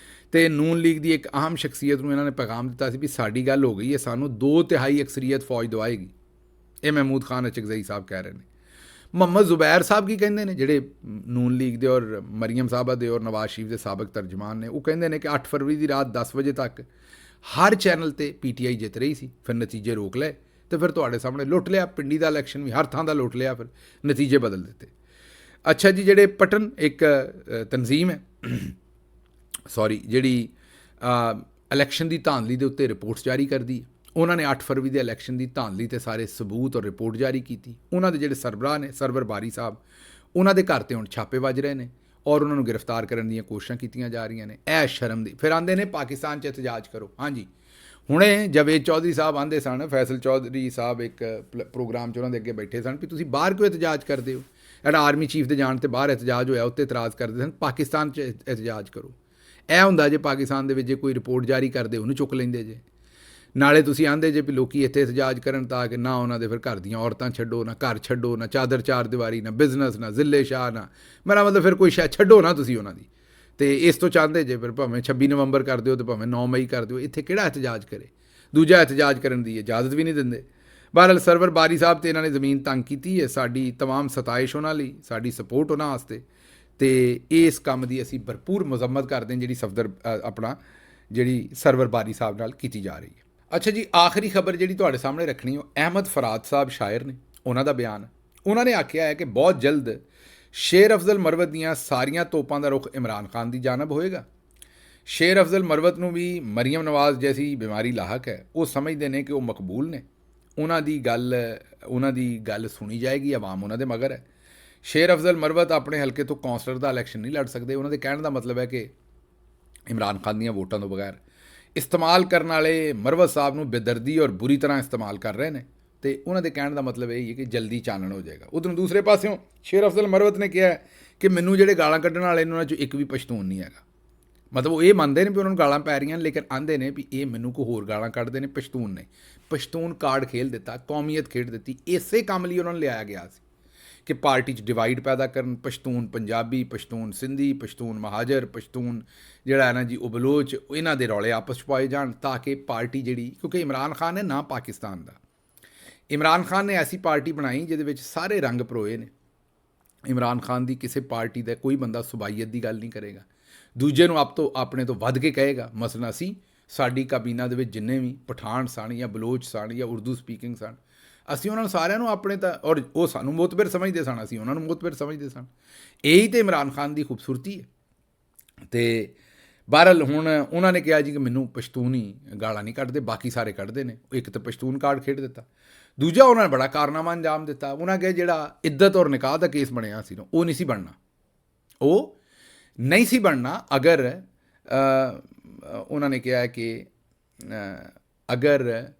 Speaker 1: ਤੇ ਨੂਨ ਲੀਗ ਦੀ ਇੱਕ ਅਹਿਮ ਸ਼ਖਸੀਅਤ ਨੂੰ ਇਹਨਾਂ ਨੇ ਪੈਗਾਮ ਦਿੱਤਾ ਸੀ ਵੀ ਸਾਡੀ ਗੱਲ ਹੋ ਗਈ ਹੈ, ਸਾਨੂੰ 2/3 ਅਕਸਰੀਅਤ ਫੌਜ ਦਵਾਏਗੀ। ਇਹ ਮਹਿਮੂਦ ਖਾਨ ਅਚਕਜ਼ਈ ਸਾਹਿਬ ਕਹਿ ਰਹੇ ਨੇ। ਮੁਹੰਮਦ ਜ਼ੁਬੈਰ ਸਾਹਿਬ ਕੀ ਕਹਿੰਦੇ ਨੇ, ਜਿਹੜੇ ਨੂਨ ਲੀਗ ਦੇ ਔਰ ਮਰੀਮ ਸਾਹਿਬਾ ਦੇ ਔਰ ਨਵਾਜ਼ ਸ਼ਰੀਫ ਦੇ ਸਾਬਕ ਤਰਜਮਾਨ ਨੇ, ਉਹ ਕਹਿੰਦੇ ਨੇ ਕਿ 8 ਫਰਵਰੀ ਦੀ ਰਾਤ 10 ਵਜੇ ਤੱਕ ਹਰ ਚੈਨਲ ਤੇ PTI ਜਿੱਤ ਰਹੀ ਸੀ, ਫਿਰ ਨਤੀਜੇ ਰੋਕ ਲਏ ਤੇ ਫਿਰ ਤੁਹਾਡੇ ਸਾਹਮਣੇ ਲੁੱਟ ਲਿਆ। ਪਿੰਡੀ ਦਾ ਇਲੈਕਸ਼ਨ ਵੀ ਹਰ ਥਾਂ ਦਾ ਲੁੱਟ ਲਿਆ, ਫਿਰ ਨਤੀਜੇ ਬਦਲ ਦਿੱਤੇ। ਅੱਛਾ ਜੀ, ਜਿਹੜੇ ਪਟਨ ਇੱਕ ਤਨਜ਼ੀਮ ਹੈ ਸੌਰੀ ਜਿਹੜੀ ਇਲੈਕਸ਼ਨ ਦੀ ਧਾਂਦਲੀ ਦੇ ਉੱਤੇ ਰਿਪੋਰਟਸ ਜਾਰੀ ਕਰਦੀ ਹੈ, ਉਹਨਾਂ ਨੇ 8 ਫਰਵਰੀ ਦੇ ਇਲੈਕਸ਼ਨ ਦੀ ਧਾਂਦਲੀ ਤੇ ਸਾਰੇ ਸਬੂਤ ਔਰ ਰਿਪੋਰਟ ਜਾਰੀ ਕੀਤੀ। ਉਹਨਾਂ ਦੇ ਜਿਹੜੇ ਸਰਬਰਾਹ ਨੇ, ਸਰਵਰ ਬਾਰੀ ਸਾਹਿਬ, ਉਹਨਾਂ ਦੇ ਘਰ ਤੇ ਹੁਣ ਛਾਪੇ ਵੱਜ ਰਹੇ ਨੇ ਔਰ ਉਹਨਾਂ ਨੂੰ ਗ੍ਰਿਫਤਾਰ ਕਰਨ ਦੀਆਂ ਕੋਸ਼ਿਸ਼ਾਂ ਕੀਤੀਆਂ ਜਾ ਰਹੀਆਂ ਨੇ। ਇਹ ਸ਼ਰਮ ਦੀ। ਫਿਰ ਆਂਦੇ ਨੇ ਪਾਕਿਸਤਾਨ 'ਚ ਇਤਜਾਜ ਕਰੋ। ਹਾਂਜੀ, ਹੁਣੇ ਜਵੇਦ ਚੌਧਰੀ ਸਾਹਿਬ ਆਂਦੇ ਸਨ, ਫੈਸਲ ਚੌਧਰੀ ਸਾਹਿਬ ਇੱਕ ਪ੍ਰੋਗਰਾਮ 'ਚ ਉਹਨਾਂ ਦੇ ਅੱਗੇ ਬੈਠੇ ਸਨ ਵੀ ਤੁਸੀਂ ਬਾਹਰ ਕਿਉਂ ਇਤਜਾਜ ਕਰਦੇ ਹੋ, ਜਿਹੜਾ ਆਰਮੀ ਚੀਫ ਦੇ ਜਾਣ ਤੇ ਬਾਹਰ ਇਤਜਾਜ ਹੋਇਆ ਉੱਤੇ ਇਤਰਾਜ਼ ਕਰਦੇ ਸਨ, ਪਾਕਿਸਤਾਨ 'ਚ ਇਤਜਾਜ ਕਰੋ। ਇਹ ਹੁੰਦਾ ਜੇ ਪਾਕਿਸਤਾਨ ਦੇ ਵਿੱਚ ਜੇ ਕੋਈ ਰਿਪੋਰਟ ਜਾਰੀ ਕਰਦੇ ਉਹਨੂੰ ਚੁੱਕ ਲੈਂਦੇ ਜੇ। ਨਾਲੇ ਤੁਸੀਂ ਆਂਦੇ ਜੇ ਵੀ ਲੋਕੀ ਇੱਥੇ ਇਤਜਾਜ ਕਰਨ ਤਾਂ ਕਿ ਨਾ ਉਹਨਾਂ ਦੇ ਫਿਰ ਘਰ ਦੀਆਂ ਔਰਤਾਂ ਛੱਡੋ, ਨਾ ਘਰ ਛੱਡੋ, ਨਾ ਚਾਦਰ ਚਾਰ ਦੀਵਾਰੀ, ਨਾ ਬਿਜ਼ਨਸ, ਨਾ ਜ਼ਿਲ੍ਹੇ ਸ਼ਾਹ, ਨਾ ਮੇਰਾ ਮਤਲਬ ਫਿਰ ਕੋਈ ਸ਼ਾਇਦ ਛੱਡੋ ਨਾ ਤੁਸੀਂ ਉਹਨਾਂ ਦੀ। ਤੇ ਇਸ ਤੋਂ ਚਾਹੁੰਦੇ ਜੇ ਫਿਰ ਭਾਵੇਂ 26 ਨਵੰਬਰ ਕਰ ਦਿਓ ਤੇ ਭਾਵੇਂ 9 ਮਈ ਕਰ ਦਿਓ, ਇੱਥੇ ਕਿਹੜਾ ਇਤਜਾਜ ਕਰੇ। ਦੂਜਾ ਇਤਜਾਜ ਕਰਨ ਦੀ ਇਜਾਜ਼ਤ ਵੀ ਨਹੀਂ ਦਿੰਦੇ। ਬਹਰਹਾਲ ਸਰਵਰ ਬਾਰੀ ਸਾਹਿਬ ਤੇ ਇਹਨਾਂ ਨੇ ਜ਼ਮੀਨ ਤੰਗ ਕੀਤੀ ਹੈ। ਸਾਡੀ ਤਮਾਮ ਸਤਾਇਸ਼ ਉਹਨਾਂ ਲਈ, ਸਾਡੀ ਸਪੋਰਟ ਉਹਨਾਂ ਵਾਸਤੇ, ਤੇ ਇਸ ਕੰਮ ਦੀ ਅਸੀਂ ਭਰਪੂਰ ਮੁਜ਼ੰਮਤ ਕਰਦੇ ਹਾਂ ਜਿਹੜੀ ਸਫਦਰ ਆਪਣਾ ਜਿਹੜੀ ਸਰਵਰ ਬਾਰੀ ਸਾਹਿਬ ਨਾਲ ਕੀਤੀ ਜਾ ਰਹੀ ਹੈ। ਅੱਛਾ ਜੀ, ਆਖਰੀ ਖਬਰ ਜਿਹੜੀ ਤੁਹਾਡੇ ਸਾਹਮਣੇ ਰੱਖਣੀ ਉਹ ਅਹਿਮਦ ਫਰਾਦ ਸਾਹਿਬ ਸ਼ਾਇਰ ਨੇ, ਉਹਨਾਂ ਦਾ ਬਿਆਨ। ਉਹਨਾਂ ਨੇ ਆਖਿਆ ਹੈ ਕਿ ਬਹੁਤ ਜਲਦ ਸ਼ੇਰ ਅਫਜ਼ਲ ਮਰਵਤ ਦੀਆਂ ਸਾਰੀਆਂ ਤੋਪਾਂ ਦਾ ਰੁਖ ਇਮਰਾਨ ਖਾਨ ਦੀ ਜਾਨਬ ਹੋਏਗਾ। ਸ਼ੇਰ ਅਫਜ਼ਲ ਮਰਵਤ ਨੂੰ ਵੀ ਮਰੀਮ ਨਵਾਜ਼ ਜੈਸੀ ਬਿਮਾਰੀ ਲਾਹਕ ਹੈ। ਉਹ ਸਮਝਦੇ ਨੇ ਕਿ ਉਹ ਮਕਬੂਲ ਨੇ, ਉਹਨਾਂ ਦੀ ਗੱਲ ਸੁਣੀ ਜਾਏਗੀ, ਆਵਾਮ ਉਹਨਾਂ ਦੇ ਮਗਰ ਹੈ। ਸ਼ੇਰ ਅਫਜ਼ਲ ਮਰਵਤ ਆਪਣੇ ਹਲਕੇ ਤੋਂ ਕੌਂਸਲਰ ਦਾ ਇਲੈਕਸ਼ਨ ਨਹੀਂ ਲੜ ਸਕਦੇ। ਉਹਨਾਂ ਦੇ ਕਹਿਣ ਦਾ ਮਤਲਬ ਹੈ ਕਿ ਇਮਰਾਨ ਖਾਨ ਦੀਆਂ ਵੋਟਾਂ ਤੋਂ ਬਗੈਰ ਇਸਤੇਮਾਲ ਕਰਨ ਵਾਲੇ ਮਰਵਤ ਸਾਹਿਬ ਨੂੰ ਬੇਦਰਦੀ ਔਰ ਬੁਰੀ ਤਰ੍ਹਾਂ ਇਸਤੇਮਾਲ ਕਰ ਰਹੇ ਨੇ, ਤੇ ਉਹਨਾਂ ਦੇ ਕਹਿਣ ਦਾ ਮਤਲਬ ਇਹ ਹੈ ਕਿ ਜਲਦੀ ਚਾਨਣ ਹੋ ਜਾਏਗਾ। ਉਧਰੋਂ ਦੂਸਰੇ ਪਾਸਿਓਂ ਸ਼ੇਰ ਅਫਜ਼ਲ ਮਰਵਤ ਨੇ ਕਿਹਾ ਕਿ ਮੈਨੂੰ ਜਿਹੜੇ ਗਾਲਾਂ ਕੱਢਣ ਵਾਲੇ ਨੇ ਉਹਨਾਂ 'ਚੋਂ ਇੱਕ ਵੀ ਪਸ਼ਤੂਨ ਨਹੀਂ ਹੈਗਾ। ਮਤਲਬ ਉਹ ਇਹ ਮੰਨਦੇ ਨੇ ਵੀ ਉਹਨਾਂ ਨੂੰ ਗਾਲਾਂ ਪੈ ਰਹੀਆਂ, ਲੇਕਿਨ ਆਂਦੇ ਨੇ ਵੀ ਇਹ ਮੈਨੂੰ ਕੋਈ ਹੋਰ ਗਾਲਾਂ ਕੱਢਦੇ ਨੇ, ਪਸ਼ਤੂਨ ਨੇ। ਪਸ਼ਤੂਨ ਕਾਰਡ ਖੇਲ ਦਿੱਤਾ, ਕੌਮੀਅਤ ਖੇਡ ਦਿੱਤੀ। ਇਸੇ ਕੰਮ ਲਈ ਉਹਨਾਂ ਨੂੰ ਲਿਆਇਆ ਗਿਆ ਸੀ ਕਿ ਪਾਰਟੀ 'ਚ ਡਿਵਾਈਡ ਪੈਦਾ ਕਰਨ। ਪਸ਼ਤੂਨ ਪੰਜਾਬੀ, ਪਸ਼ਤੂਨ ਸਿੰਧੀ, ਪਸ਼ਤੂਨ ਮਹਾਜਰ, ਪਸ਼ਤੂਨ ਜਿਹੜਾ ਹੈ ਨਾ ਜੀ ਉਹ ਬਲੋਚ, ਇਹਨਾਂ ਦੇ ਰੌਲੇ ਆਪਸ 'ਚ ਪਾਏ ਜਾਣ ਤਾਂ ਕਿ ਪਾਰਟੀ ਜਿਹੜੀ, ਕਿਉਂਕਿ ਇਮਰਾਨ ਖਾਨ ਹੈ ਨਾ ਪਾਕਿਸਤਾਨ ਦਾ, ਇਮਰਾਨ ਖਾਨ ਨੇ ਐਸੀ ਪਾਰਟੀ ਬਣਾਈ ਜਿਹਦੇ ਵਿੱਚ ਸਾਰੇ ਰੰਗ ਪਰੋਏ ਨੇ। ਇਮਰਾਨ ਖਾਨ ਦੀ ਕਿਸੇ ਪਾਰਟੀ ਦਾ ਕੋਈ ਬੰਦਾ ਸੁਬਾਈਅਤ ਦੀ ਗੱਲ ਨਹੀਂ ਕਰੇਗਾ, ਦੂਜੇ ਨੂੰ ਆਪਣੇ ਤੋਂ ਵੱਧ ਕੇ ਕਹੇਗਾ। ਮਸਲਾ ਸੀ ਸਾਡੀ ਕਾਬੀਨਾ ਦੇ ਵਿੱਚ ਜਿੰਨੇ ਵੀ ਪਠਾਨ ਸਨ ਜਾਂ ਬਲੋਚ ਸਨ ਜਾਂ ਉਰਦੂ ਸਪੀਕਿੰਗ ਸਨ, ਅਸੀਂ ਉਹਨਾਂ ਨੂੰ ਸਾਰਿਆਂ ਨੂੰ ਆਪਣੇ ਤਾਂ, ਔਰ ਉਹ ਸਾਨੂੰ ਮੁਤਬਰ ਸਮਝਦੇ ਸਨ, ਅਸੀਂ ਉਹਨਾਂ ਨੂੰ ਮੁਤਬਰ ਸਮਝਦੇ ਸਨ। ਇਹੀ ਤਾਂ ਇਮਰਾਨ ਖਾਨ ਦੀ ਖੂਬਸੂਰਤੀ ਹੈ। ਤੇ ਬਹਰਹਾਲ ਹੁਣ ਉਹਨਾਂ ਨੇ ਕਿਹਾ ਜੀ ਕਿ ਮੈਨੂੰ ਪਸ਼ਤੂਨ ਹੀ ਗਾਲਾਂ ਨਹੀਂ ਕੱਢਦੇ, ਬਾਕੀ ਸਾਰੇ ਕੱਢਦੇ ਨੇ। ਇੱਕ ਤਾਂ ਪਸ਼ਤੂਨ ਕਾਰਡ ਖੇਡ ਦਿੱਤਾ, ਦੂਜਾ ਉਹਨਾਂ ਨੇ ਬੜਾ ਕਾਰਨਾਮਾ ਅੰਜਾਮ ਦਿੱਤਾ। ਉਹਨਾਂ ਕਿਹਾ ਜਿਹੜਾ ਇੱਜ਼ਤ ਔਰ ਨਿਕਾਹ ਦਾ ਕੇਸ ਬਣਿਆ ਸੀ ਨਾ, ਉਹ ਨਹੀਂ ਸੀ ਬਣਨਾ, ਉਹ ਨਹੀਂ ਸੀ ਬਣਨਾ ਅਗਰ ਉਹਨਾਂ ਨੇ ਕਿਹਾ ਕਿ ਅਗਰ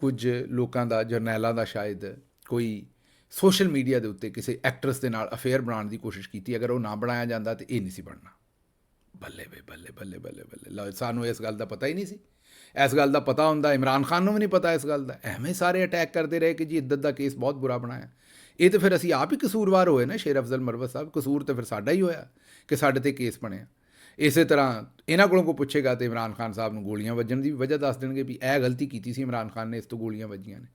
Speaker 1: ਕੁਝ ਲੋਕਾਂ ਦਾ, ਜਰਨੈਲਾਂ ਦਾ ਸ਼ਾਇਦ ਕੋਈ ਸੋਸ਼ਲ ਮੀਡੀਆ ਦੇ ਉੱਤੇ ਕਿਸੇ ਐਕਟਰਸ ਦੇ ਨਾਲ ਅਫੇਅਰ ਬਣਾਉਣ ਦੀ ਕੋਸ਼ਿਸ਼ ਕੀਤੀ, ਅਗਰ ਉਹ ਨਾ ਬਣਾਇਆ ਜਾਂਦਾ ਤਾਂ ਇਹ ਨਹੀਂ ਸੀ ਬਣਨਾ। ਬੱਲੇ ਵੇ ਬੱਲੇ ਬੱਲੇ ਬੱਲੇ ਬੱਲੇ, ਸਾਨੂੰ ਇਸ ਗੱਲ ਦਾ ਪਤਾ ਹੀ ਨਹੀਂ ਸੀ। ਇਸ ਗੱਲ ਦਾ ਪਤਾ ਹੁੰਦਾ, ਇਮਰਾਨ ਖਾਨ ਨੂੰ ਵੀ ਨਹੀਂ ਪਤਾ ਇਸ ਗੱਲ ਦਾ। ਐਵੇਂ ਸਾਰੇ ਅਟੈਕ ਕਰਦੇ ਰਹੇ ਕਿ ਜੀ ਇੱਜ਼ਤ ਦਾ ਕੇਸ ਬਹੁਤ ਬੁਰਾ ਬਣਾਇਆ। ਇਹ ਤਾਂ ਫਿਰ ਅਸੀਂ ਆਪ ਹੀ ਕਸੂਰਵਾਰ ਹੋਏ ਨਾ, ਸ਼ੇਰ ਅਫਜ਼ਲ ਮਰਵਤ ਸਾਹਿਬ। ਕਸੂਰ ਤਾਂ ਫਿਰ ਸਾਡਾ ਹੀ ਹੋਇਆ ਕਿ ਸਾਡੇ 'ਤੇ ਕੇਸ ਬਣਿਆ। ਇਸੇ ਤਰ੍ਹਾਂ ਇਹਨਾਂ ਕੋਲੋਂ ਕੋਈ ਪੁੱਛੇਗਾ ਤਾਂ ਇਮਰਾਨ ਖਾਨ ਸਾਹਿਬ ਨੂੰ ਗੋਲੀਆਂ ਵੱਜਣ ਦੀ ਵਜ੍ਹਾ ਦੱਸ ਦੇਣਗੇ ਵੀ ਇਹ ਗਲਤੀ ਕੀਤੀ ਸੀ ਇਮਰਾਨ ਖਾਨ ਨੇ, ਇਸ ਤੋਂ ਗੋਲੀਆਂ ਵੱਜੀਆਂ ਨੇ।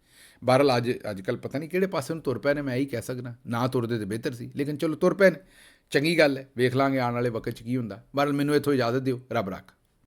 Speaker 1: ਬਹਰਹਾਲ ਅੱਜ ਕੱਲ੍ਹ ਪਤਾ ਨਹੀਂ ਕਿਹੜੇ ਪਾਸੇ ਨੂੰ ਤੁਰ ਪਏ ਨੇ। ਮੈਂ ਇਹੀ ਕਹਿ ਸਕਦਾ, ਨਾ ਤੁਰਦੇ ਤਾਂ ਬਿਹਤਰ ਸੀ, ਲੇਕਿਨ ਚਲੋ ਤੁਰ ਪਏ ਨੇ, ਚੰਗੀ ਗੱਲ ਹੈ। ਵੇਖ ਲਾਂਗੇ ਆਉਣ ਵਾਲੇ ਵਕਤ 'ਚ ਕੀ ਹੁੰਦਾ। ਬਹਰਹਾਲ ਮੈਨੂੰ ਇੱਥੋਂ ਇਜਾਜ਼ਤ ਦਿਓ, ਰੱਬ ਰੱਖ।